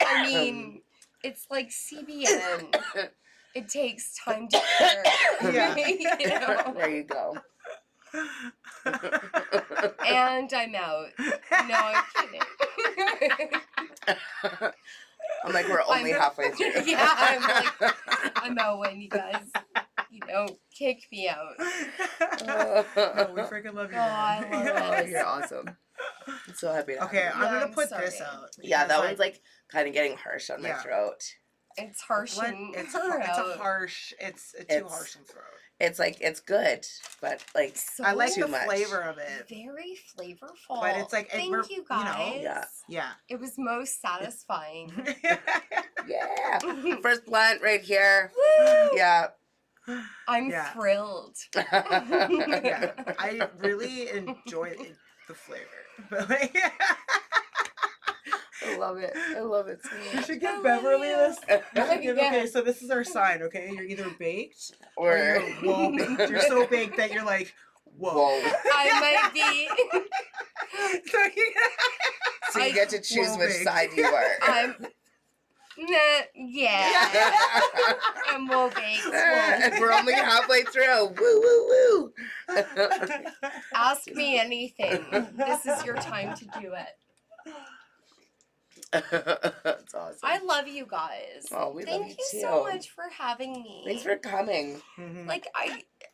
I mean, it's like CBN. It takes time to cure. Yeah. You know? There you go. And I'm out. No, I'm kidding. I'm like, we're only halfway through. Yeah, I'm out when you guys, you know, kick me out. No, we freaking love you. Oh, I love Oh, it. you're awesome. I'm so happy to have Okay, you. I'm gonna I'm put sorry. this out. Yeah, that because, one's like kind of getting harsh on my Yeah. throat. It's harsh What? and It's her it's a out. harsh. It's too It's- harsh on throat. It's like, it's good, but like, So I like too the much. flavor of it. very flavorful. But it's like, thank we're- you you guys. know, Yeah. Yeah. It was most satisfying. yeah. First blunt right here. Woo! Yeah. I'm Yeah. thrilled. Yeah. I really enjoy the flavor. But like, I love it. I love it. you should I give love Beverly you. this. You should Yeah. give, okay, so this is our sign, okay? You're either baked or Or, you're whoa baked. You're so baked that you're like, whoa. whoa. I might be. So you get to choose Whoa, which baked. side you are. I'm. Nah, yeah. I'm well baked. And we're only halfway through. Woo, woo, woo. Ask me anything. This is your time to do it. That's awesome. I love you guys. Oh, we love Thank you you too. so much for having me. Thanks for coming. Like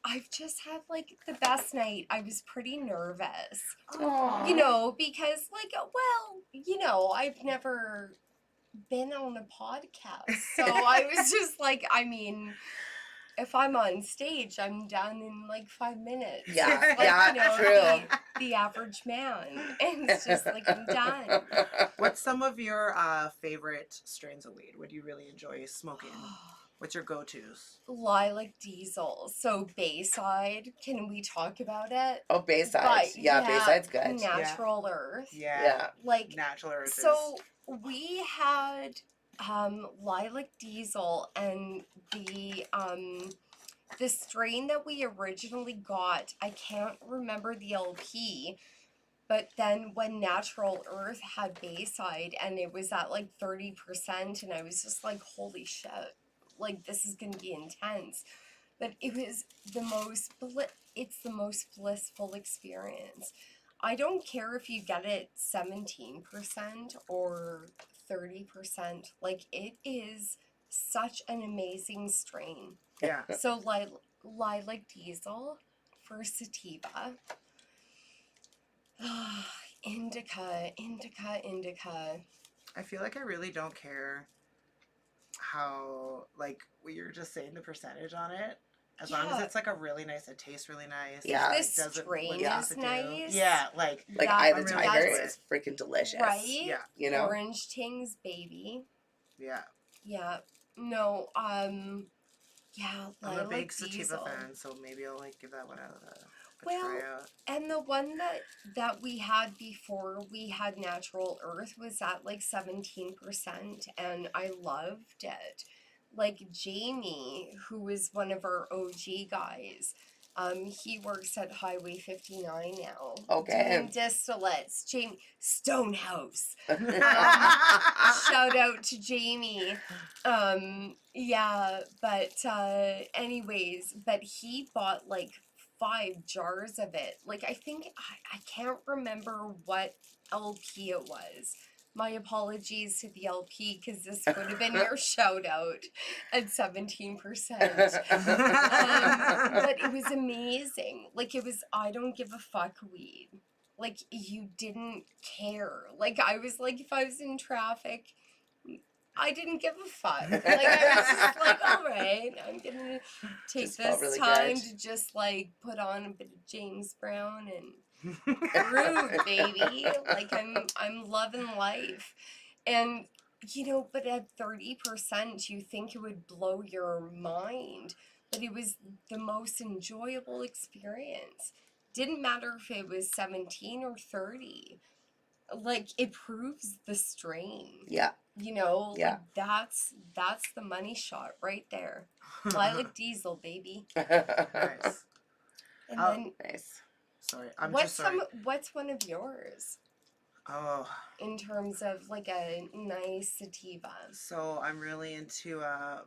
I've just had like the best night. I was pretty nervous. Aw. You know, because like well, you know, I've never been on a podcast. So I was just like, I mean, if I'm on stage, I'm done in like 5 minutes. Yeah, It's like, yeah, you know, true. The average man. And it's just like, I'm done. What's some of your favorite strains of weed? What do you really enjoy smoking? What's your go-tos? Lilac Diesel. So Bayside, can we talk about it? Oh, Bayside. But, Yeah, Bayside's good. Natural Earth. Yeah. Like, Natural Earth so we had Lilac Diesel, and the strain that we originally got, I can't remember the LP, but then when Natural Earth had Bayside and it was at like 30%, and I was just like, holy shit, like this is gonna be intense. But it was it's the most blissful experience. I don't care if you get it 17% or 30%. Like, it is such an amazing strain. Yeah. So, Lilac Diesel for sativa. Indica. I feel like I really don't care how, like, what you're just saying, the percentage on it. As long as it's like a really nice, it tastes really nice. Yeah. If the strain is nice. Yeah, like Eye of the really Tiger into is freaking delicious. Right? Yeah. You know? Orange Tings, baby. Yeah. Yeah. No, yeah, I'm a Lilac big sativa Diesel. fan, so maybe I'll like give that one out of the Well, try out. and the one that we had before we had Natural Earth was at like 17%, and I loved it. Like Jamie, who was one of our OG guys, he works at Highway 59 now. Okay. Doing distillates. Jamie Stonehouse. Shout out to Jamie. Yeah, but anyways, but he bought like 5 jars of it. Like, I think I can't remember what LP it was. My apologies to the LP, because this would have been your shout out at 17%. But it was amazing. Like, it was I don't give a fuck weed. Like, you didn't care. Like, I was like, if I was in traffic, I didn't give a fuck. Like, I was just like, all right, I'm gonna take Just felt this really time good. to just like put on a bit of James Brown and groove, baby. Like, I'm loving life. And you know, but at 30%, you think it would blow your mind. But it was the most enjoyable experience. Didn't matter if it was 17 or 30. Like, it proves the strain. Yeah. You know, Yeah. like that's the money shot right there. Lilac Diesel, baby. Nice. And Oh, then Nice. Sorry, I'm what's just sorry. what's one of yours Oh, in terms of like a nice sativa? so I'm really into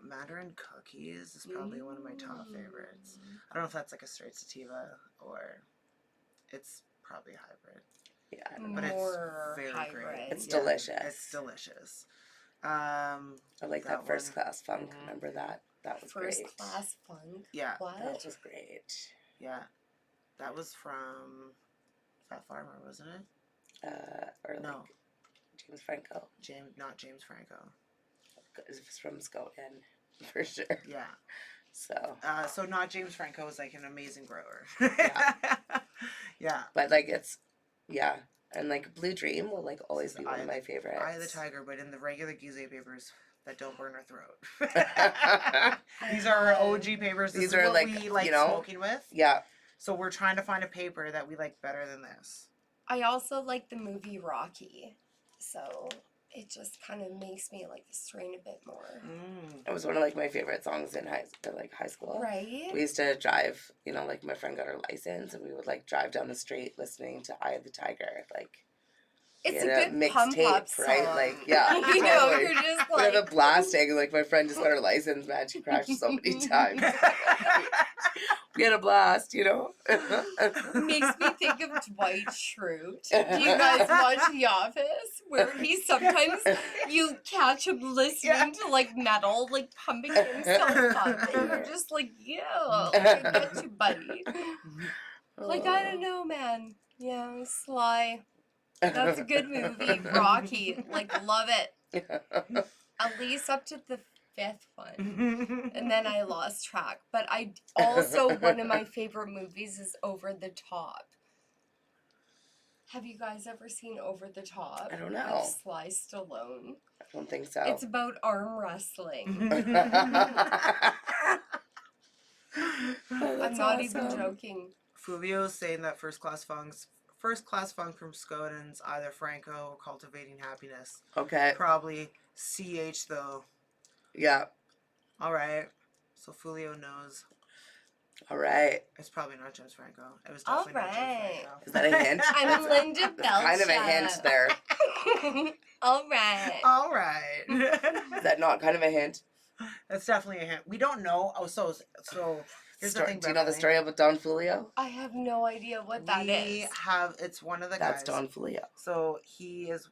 Mandarin cookies. Is probably one of my top favorites. I don't know if that's like a straight sativa or it's probably hybrid. Yeah. But it's More very hybrid. great. It's delicious. It's delicious. I like that That first one. class funk. Mhm. Remember that? That was First great. class funk. Yeah. What? That was great. Yeah. That was from Fat Farmer, wasn't it? Or like No. James Franco. Not James Franco. It was from Scotin, for sure. Yeah. So, Not James Franco is like an amazing grower. Yeah. Yeah. but like yeah. And like Blue Dream will like always be one Eye of my favorites. Eye of the Tiger, but in the regular Gizeh papers that don't burn our throat. These are our OG papers. This These is are what like, we like you know, smoking with. Yeah. So we're trying to find a paper that we like better than this. I also like the movie Rocky, so it just kind of makes me like the strain a bit more. It was one of like my favorite songs in high school. Right? We used to drive, you know, like my friend got her license and we would like drive down the street listening to Eye of the Tiger. Like, It's a we had good mixed pump up tape, song. right? Like, yeah. You know, totally. you're just We had like a blasting and like my friend just got her license, man. She crashed so many times. We had a blast, you know? makes me think of Dwight Schrute. Do you guys watch The Office? where he sometimes you catch him listening to like metal, like pumping himself up, and you're just like, yeah, like, I get you, buddy. Like, I don't know, man. Yeah, Sly. That's a good movie. Rocky. Like, love it. At least up to the 5th one. And then I lost track. But I also, one of my favorite movies is Over the Top. Have you guys ever seen Over the Top? I don't know. With Sly Stallone. I don't think so. It's about arm wrestling. I'm not even joking. Fulvio's saying that first class funk from Scoden's either Franco or Cultivating Happiness. Okay. Probably CH though. Yeah. All right. So Fulvio knows. All right. It's probably not James Franco. It was definitely not James Franco. Is that a hint? I'm Linda Belcher. Kind of a hint there. All right. All right. Is that not kind of a hint? That's definitely a hint. We don't know. Oh, so here's the thing. Do you know the Beverly. story about Don Julio? I have no idea what that We is. have. It's one of the That's guys. Don Julio. So he is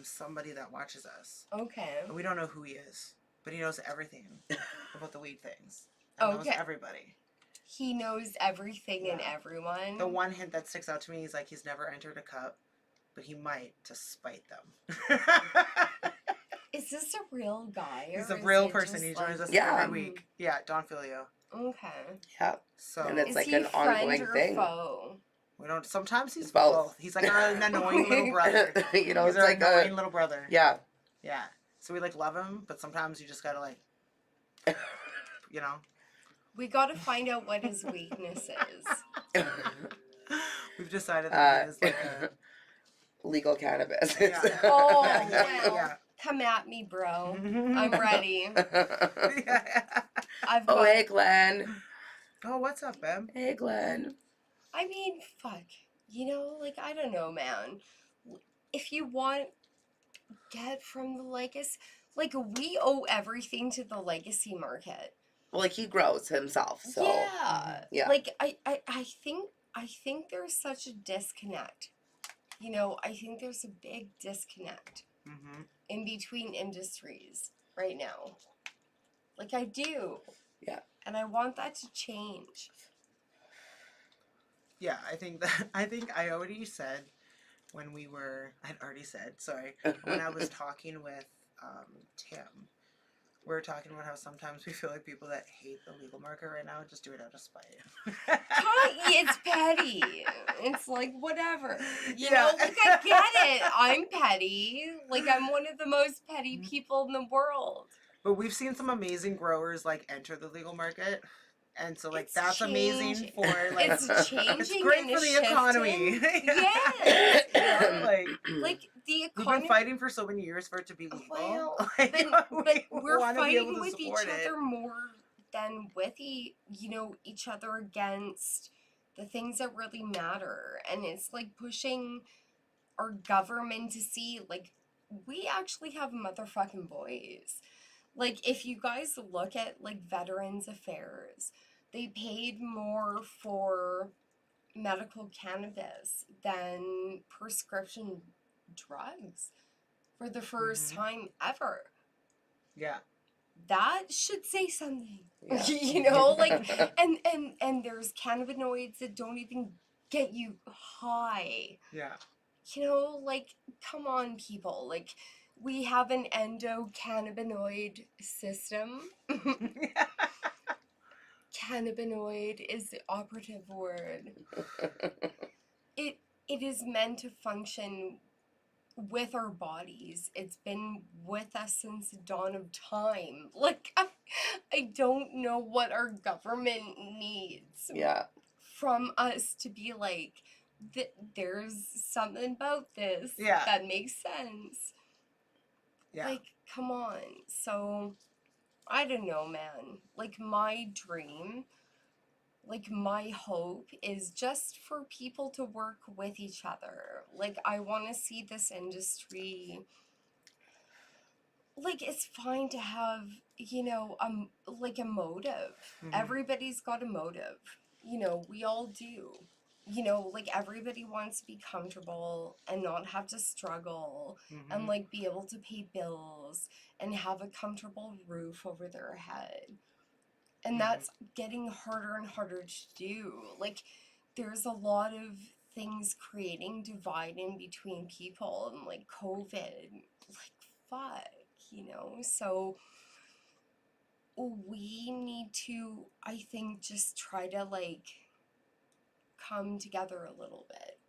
somebody that watches us. Okay. And we don't know who he is, but he knows everything about the weed things. And knows Okay. everybody. He knows everything and Yeah. everyone. The one hint that sticks out to me is like he's never entered a cup, but he might to spite them. Is this a real guy? He's or a is real it person. just He joins like- us Yeah. every week. Yeah, Don Filio. Okay. Yeah. So And it's Is like he an ongoing friend or thing. foe? we don't. Sometimes he's Both. both. He's like an annoying little brother. You know, He's it's our like annoying a little brother. yeah. Yeah. So we like love him, but sometimes you just gotta like, you know. We gotta find out what his weakness is. We've decided that he is like a. Legal cannabis. Yeah. Oh, Yeah, well, yeah. come at me, bro. I'm ready. Yeah. I've got. Oh, hey, Glenn. Oh, what's up, Beb? Hey, Glenn. I mean, fuck. You know, like, I don't know, man. If you want, get from the legacy. Like, we owe everything to the legacy market. Well, like he grows himself, so Yeah. yeah. Like, I think there's such a disconnect. You know, I think there's a big disconnect Mm-hmm. in between industries right now. Like, I do. Yeah. And I want that to change. Yeah, I think I already said I'd already said, sorry, when I was talking with Tim, we were talking about how sometimes we feel like people that hate the legal market right now just do it out of spite. It's petty. It's like, whatever. You Yeah. know, like, I get it. I'm petty. Like, I'm one of the most petty people in the world. But we've seen some amazing growers like enter the legal market. And so like It's that's amazing changing. for like It's changing. it's great and for it's the economy. shifting. Yes. Yeah. Like Like, the we've been economy. fighting for so many years for it to be legal. Well, Like, but we we're wanna be able fighting to with each support it. other more than with each other against the things that really matter. And it's like pushing our government to see, like, we actually have motherfucking boys. Like, if you guys look at, like, Veterans Affairs, they paid more for medical cannabis than prescription drugs for the first Mhm. time ever. Yeah. That should say something. Yeah. You know, like, and there's cannabinoids that don't even get you high. Yeah. You know, like, come on, people. Like, we have an endocannabinoid system. Cannabinoid is the operative word. It is meant to function with our bodies. It's been with us since the dawn of time. Like, I don't know what our government needs Yeah. from us to be like, there's something about this Yeah. that makes sense. Yeah. Like, come on. So, I don't know, man. Like, my dream, like, my hope is just for people to work with each other. Like, I want to see this industry. Like, it's fine to have, like a motive. Mhm. Everybody's got a motive. We all do. you know, like everybody wants to be comfortable and not have to struggle Mm-hmm. and like be able to pay bills and have a comfortable roof over their head. And that's getting harder and harder to do. Like, there's a lot of things creating divide in between people, and like COVID, like, fuck, you know? So we need to, I think, just try to like come together a little bit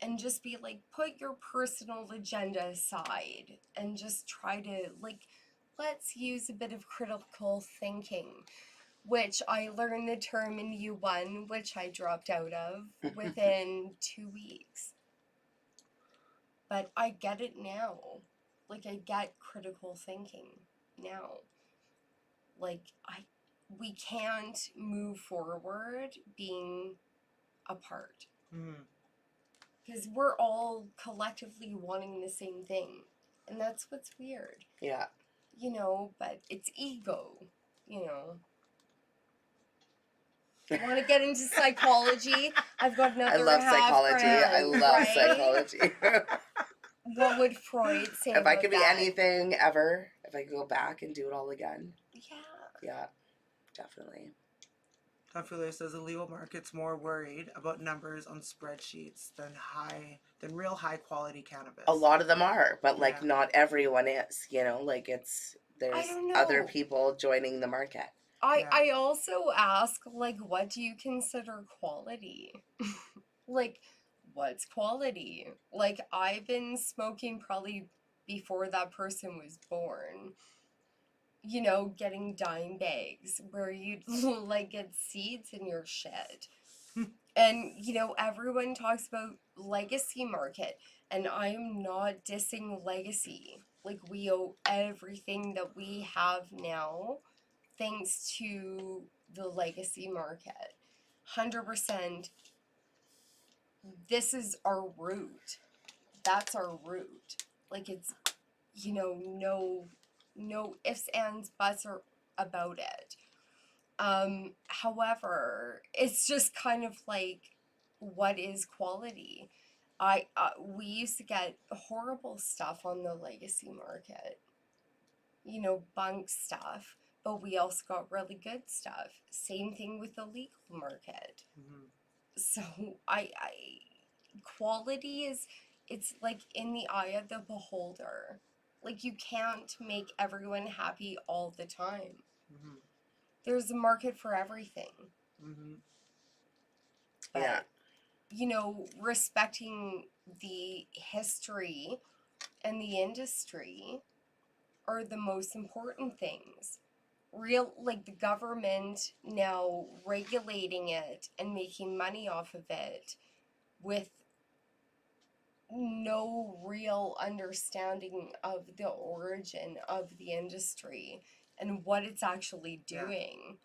and just be like, put your personal agenda aside and just try to like, let's use a bit of critical thinking, which I learned the term in U1, which I dropped out of within 2 weeks. But I get it now. Like, I get critical thinking now. Like, we can't move forward being apart. Because we're all collectively wanting the same thing. And that's what's weird. Yeah. You know, but it's ego, you know. Want to get into psychology? I've got another I love half psychology. I grand, love right? psychology. What would Freud say If I about could be that? anything ever, if I could go back and do it all again. Yeah. Yeah, definitely. Tom says the legal market's more worried about numbers on spreadsheets than real high quality cannabis. A lot of them are, but like Yeah. not everyone is, you know, like there's don't know. other people joining the market. I also ask, like, what do you consider quality? Like, what's quality? Like, I've been smoking probably before that person was born. You know, getting dime bags where you'd like get seeds in your shit. And, you know, everyone talks about legacy market, and I'm not dissing legacy. Like, we owe everything that we have now thanks to the legacy market. 100%. This is our root. That's our root. Like, it's, you know, no ifs, ands, buts or about it. However, it's just kind of like, what is quality? We used to get horrible stuff on the legacy market, you know, bunk stuff, but we also got really good stuff. Same thing with the legal market. So quality is, it's like in the eye of the beholder. Like, you can't make everyone happy all the time. There's a market for everything. But, Yeah. you know, respecting the history and the industry are the most important things. Like the government now regulating it and making money off of it with no real understanding of the origin of the industry and what it's actually doing.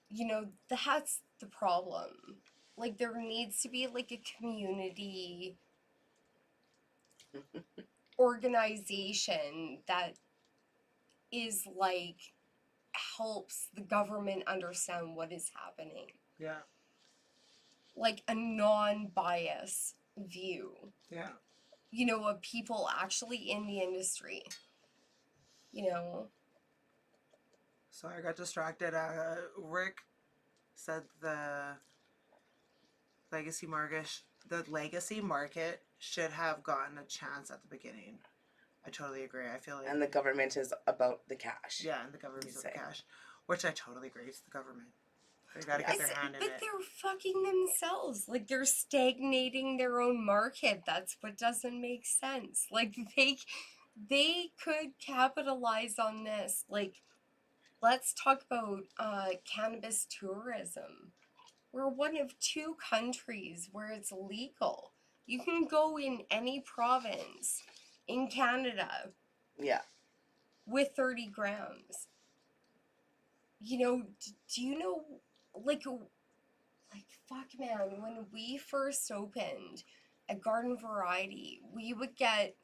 You know, that's the problem. Like, there needs to be like a community organization that is like, helps the government understand what is happening. Yeah. Like a non-bias view. Yeah. You know, of people actually in the industry. You know? So I got distracted. Rick said the legacy market should have gotten a chance at the beginning. I totally agree. I feel like, And the government is about the cash. yeah, and the government's about the cash, which I totally agree. It's the government. They gotta get their hand in But it. they're fucking themselves. Like, they're stagnating their own market. That's what doesn't make sense. Like, they could capitalize on this. Like, let's talk about cannabis tourism. We're one of 2 countries where it's legal. You can go in any province in Canada. Yeah. With 30 grams. You know, do you know, like, fuck, man, when we first opened at Garden Variety, we would get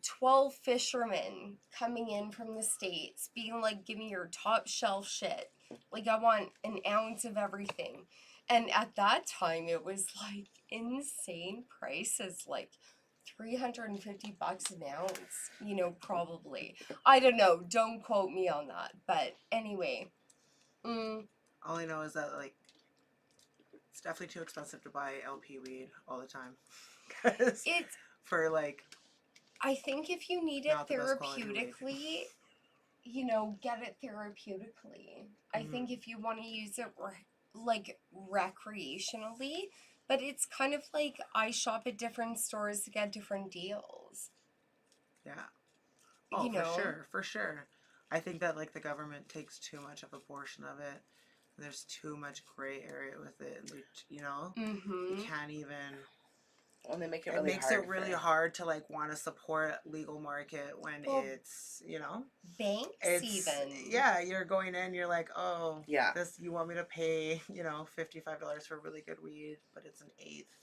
12 fishermen coming in from the States being like, give me your top shelf shit. Like, I want an ounce of everything. And at that time, it was like insane prices, like $350 an ounce, you know, probably. I don't know. Don't quote me on that. But anyway. All I know is that, like, it's definitely too expensive to buy LP weed all the time. 'Cause It's, for, like, I think if you need it not the best quality weed. therapeutically, you know, get it therapeutically. I think if you want to use it like recreationally, but it's kind of like I shop at different stores to get different deals. Yeah. Oh, You know? for sure. I think that, like, the government takes too much of a portion of it. There's too much gray area with it. And they, you know, you can't even. Well, they make it It really makes hard. it really hard to, like, want to support legal market when Well, it's, you know, banks it's even. yeah. You're going in. You're like, oh, Yeah. this you want me to pay, you know, $55 for really good weed, but it's an eighth.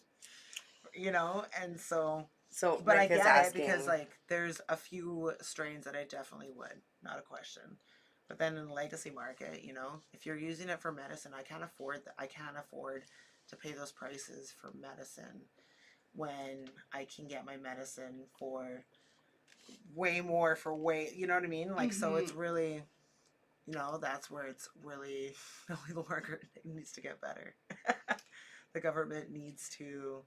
You know, and so. So, But Rick I is get asking, it because, like, there's a few strains that I definitely would, not a question. But then in the legacy market, you know, if you're using it for medicine, I can't afford that. I can't afford to pay those prices for medicine when I can get my medicine for way more for way. You know what I mean? Like, so it's really, you know, that's where it's really the legal market needs to get better. The government needs to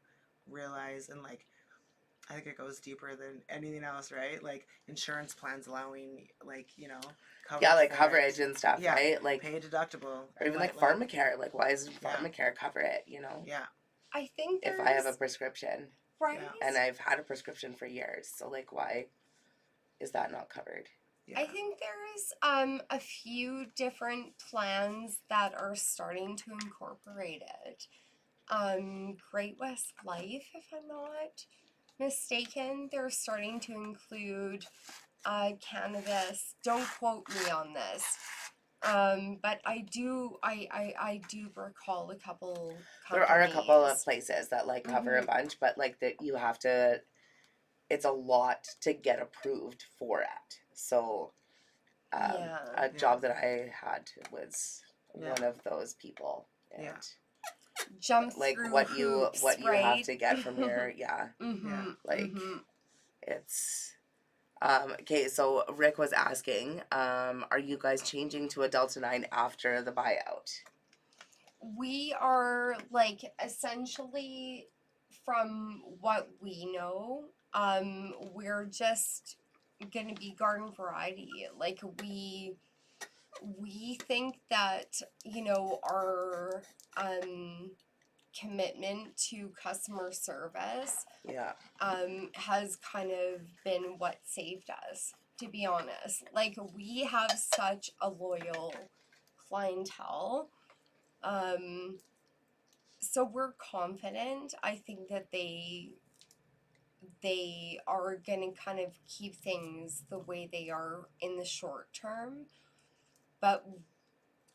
realize and, like, I think it goes deeper than anything else, right? Like insurance plans allowing, like, you know, coverage. yeah, like for coverage it. and stuff, Yeah. right? Like, Pay a deductible. or even like pharmacare. Like, why does pharmacare cover it? You know? Yeah. I think If I have a prescription, right? Yeah. and I've had a prescription for years, so like, why is that not covered? Yeah. I think there's a few different plans that are starting to incorporate it. Great West Life, if I'm not mistaken, they're starting to include cannabis. Don't quote me on this. But I do recall a couple companies. There are a couple of places that like cover a bunch, but like that you have to. It's a lot to get approved for it. So, a job that I had was one of those people. And jump like through what hoops, you right? have to get from your like it's okay. So Rick was asking, are you guys changing to a Delta 9 after the buyout? We are like essentially, from what we know, we're just gonna be garden variety. Like we think that, you know, our commitment to customer service has kind of been what saved us, to be honest. Like, we have such a loyal clientele, so we're confident. I think that they are gonna kind of keep things the way they are in the short term, but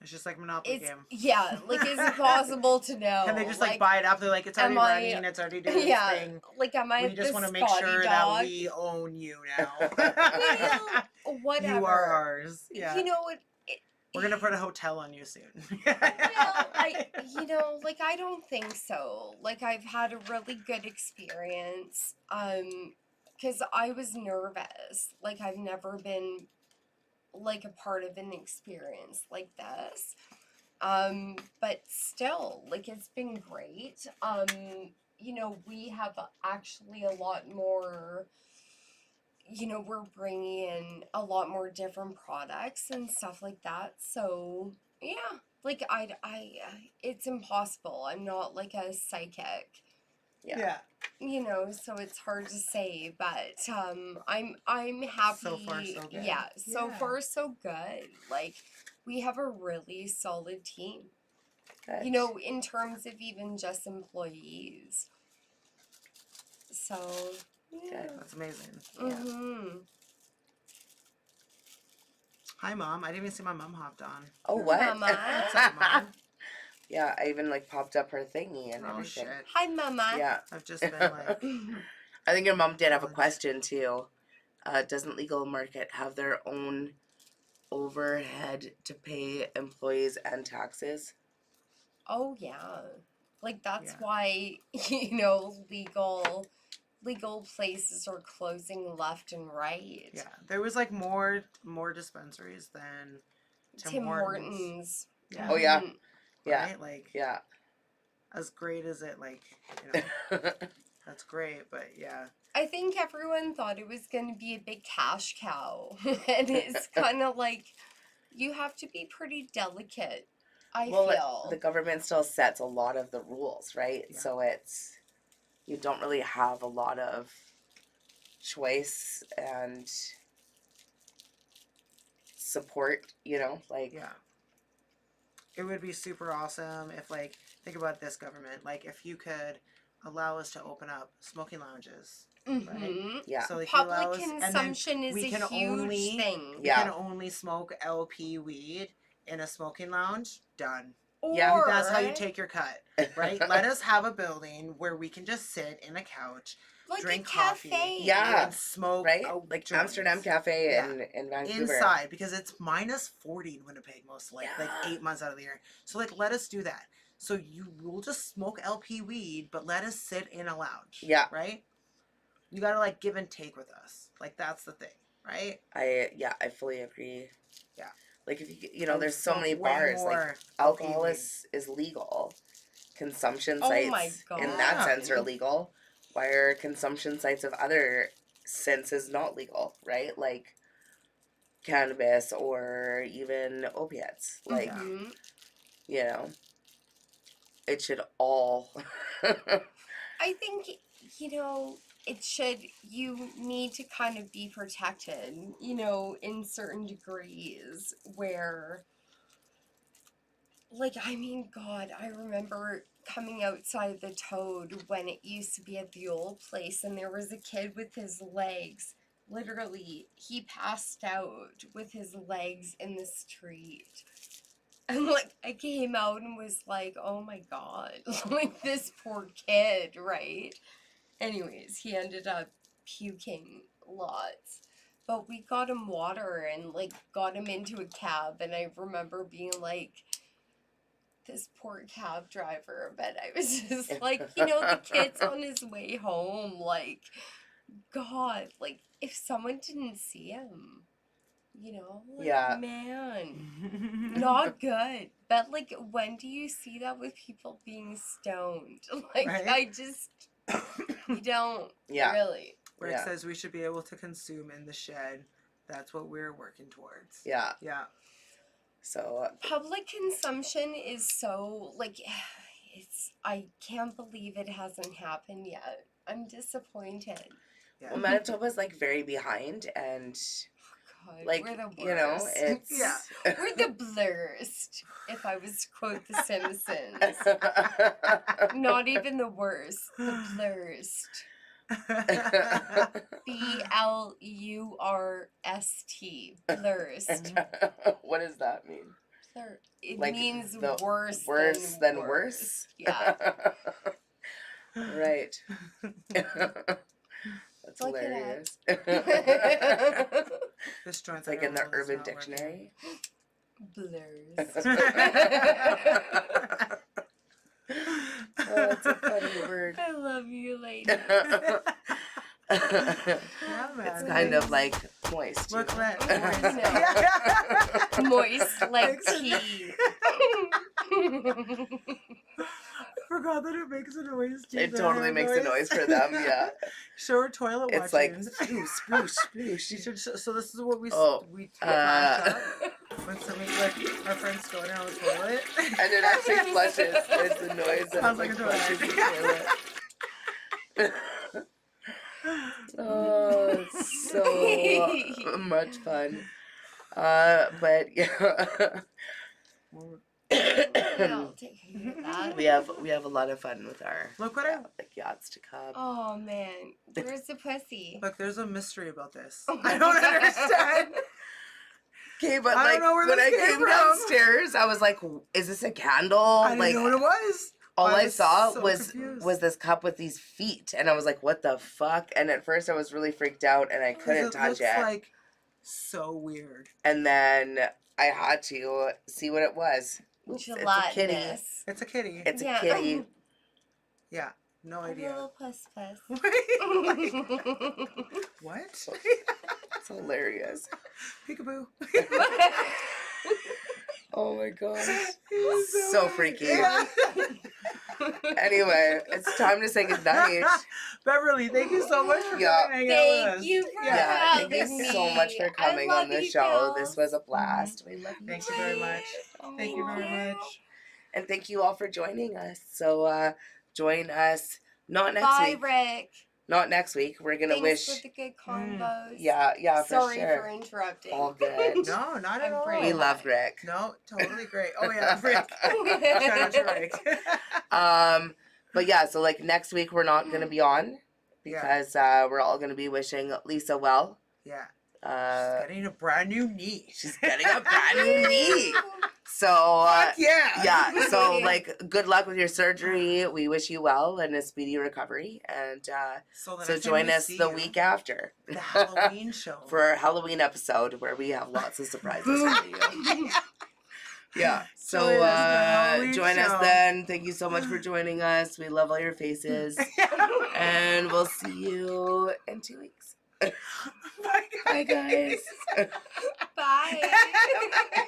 it's just like Monopoly game. Yeah, like, is it possible to know? Can they just like buy it up? They're like, it's already running, it's already doing its thing. Like, am I we just want to make Scotty sure dog? that we own you now. Whatever. You are ours. Yeah. You know, we're gonna put a hotel on you soon. Well, I don't think so. Like, I've had a really good experience. Because I was nervous. Like, I've never been like a part of an experience like this. But still, like, it's been great. You know, we have actually a lot more, you know, we're bringing in a lot more different products and stuff like that. So, yeah, like, it's impossible. I'm not like a psychic. Yeah. You know, so it's hard to say, but I'm happy. So far, so good. Yeah, so far, so good. Like, we have a really solid team. Good. You know, in terms of even just employees. So, yeah. Good. That's amazing. Hi, Mom. I didn't even see my mom hopped on. Oh, what? Mama. What's up, Mom? Yeah, I even like popped up her thingy and everything. Shit. Hi, Mama. Yeah. I've just been like... I think your mom did have a question too. Doesn't legal market have their own overhead to pay employees and taxes? Oh yeah. Like that's Yeah. why, legal places are closing left and right. Yeah, there was like more dispensaries than Tim Hortons. Yeah. Oh, yeah. Mhm. Yeah. Right? Like, Yeah. as great as it, like, that's great, but yeah. I think everyone thought it was going to be a big cash cow. And it's kind of like, you have to be pretty delicate, I feel. The government still sets a lot of the rules, right? Yeah. So you don't really have a lot of choice and support, like... Yeah. It would be super awesome if, like, think about this government. Like, if you could allow us to open up smoking lounges. Mhm. Yeah. So, like, Public you allow us, and then consumption is we a can huge only, thing. we Yeah. can only smoke LP weed in a smoking lounge. Done. Yeah. That's how you take your cut, right? Let us have a building where we can just sit in a couch, like drink a coffee, cafe. Yeah. and smoke, Right? out Like joints. Amsterdam Cafe Yeah. in Vancouver. Inside, because it's minus 40 in Winnipeg most like Yeah. 8 months out of the year. So like, let us do that. So we'll just smoke LP weed, but let us sit in a lounge. Yeah. Right? You gotta like give and take with us. Like, that's the thing, right? I fully agree. Yeah. Like, if you I would there's so smoke many way bars, more like LP alcohol weed. is legal. Consumption Oh sites my in God. that sense are illegal. Why are consumption sites of other senses not legal, right? Like cannabis or even opiates. Like, Mhm. it should all I think, you need to kind of be protected, in certain degrees where, like, I mean, God, I remember coming outside the Toad when it used to be at the old place, and there was a kid with his legs. Literally, he passed out with his legs in the street. And, like, I came out and was like, oh my God, like, this poor kid, right? Anyways, he ended up puking lots. But we got him water and, like, got him into a cab, and I remember being like, this poor cab driver, but I was just like, the kid's on his way home, like, God, like, if someone didn't see him, like, Yeah. man, not good. But, like, when do you see that with people being stoned? Like, Right? I just, you don't, Yeah. really. Rick Yeah. says we should be able to consume in the shed. That's what we're working towards. Yeah. Yeah. So Public consumption is so, like, I can't believe it hasn't happened yet. I'm disappointed. Yeah. well, Manitoba's like very behind, and God, like we're the worst. it's Yeah. We're the blurst, if I was to quote The Simpsons. Not even the worst, the blurst. BLURST, blurst. What does that mean? It Like means the worse than worse. worse? Yeah. Right. That's Look it hilarious. This joint's It's like in the available, it's Urban not Dictionary. Blurst. Oh, that's a funny word. I love you, lady. Yeah, man. It's kind of like moist. Look, you man. Moist like tea. I forgot that it makes a noise too. It totally makes a noise for them, yeah. Show her toilet It's like watchings. sploosh, sploosh, sploosh. You should so this is what we Oh, we flash up when somebody like our friends go down the toilet. And it actually flushes. It's the noise that Sounds it like a flushes toilet. the toilet. Oh, it's so much fun. But yeah. Yeah, I'll take care of that. we have a lot of fun with our Look what like yachts to Cub. Oh man, where's the pussy? Look, there's a mystery about this. Oh I don't understand. Okay, but I don't like know where when this I came came from. downstairs, I was like, "Is this a candle?" I didn't like know what it was. all I was saw so was confused. this cup with these feet, and I was like, "What the fuck?" And at first, I was really freaked out, and I couldn't touch looks it. like so weird. And then I had to see what it was. Oops, it's a kitty. Gelatinous. It's a kitty. It's Yeah. a kitty. Yeah, no A idea. little puss puss. What? It's hilarious. Peekaboo. Oh my gosh. He's So freaky. Yeah. Anyway, it's time to say goodnight. Beverly, thank you so much for Yeah. coming and hanging out with Thank us. you for Yeah, thank you having so me. much for coming I on love the you, show. gals. This was a blast. We love you. Thank you very much. Thank you very you. much. And thank you all for joining us. So join us not next Bye, week. Rick. Not next week. We're gonna Thanks wish. for the good combos. Yeah, for Sorry sure. for interrupting. All good. No, not at I'm all. pretty We love Rick. No, totally great. Oh yeah, Rick. Shout out to Rick. But yeah, so like next week we're not gonna be on because we're all gonna be wishing Lisa well. Yeah. Uh, She's getting a brand new knee. she's getting a brand new knee. So Fuck yeah. yeah, so like good luck with your surgery. We wish you well and a speedy recovery. And So, the so next time join we us see the you, week after the Halloween show. for our Halloween episode where we have lots of surprises for you. Yeah. So Join us for the Halloween join us show. then. Thank you so much for joining us. We love all your faces. And we'll see you in 2 weeks. Bye, Bye, guys. Bye.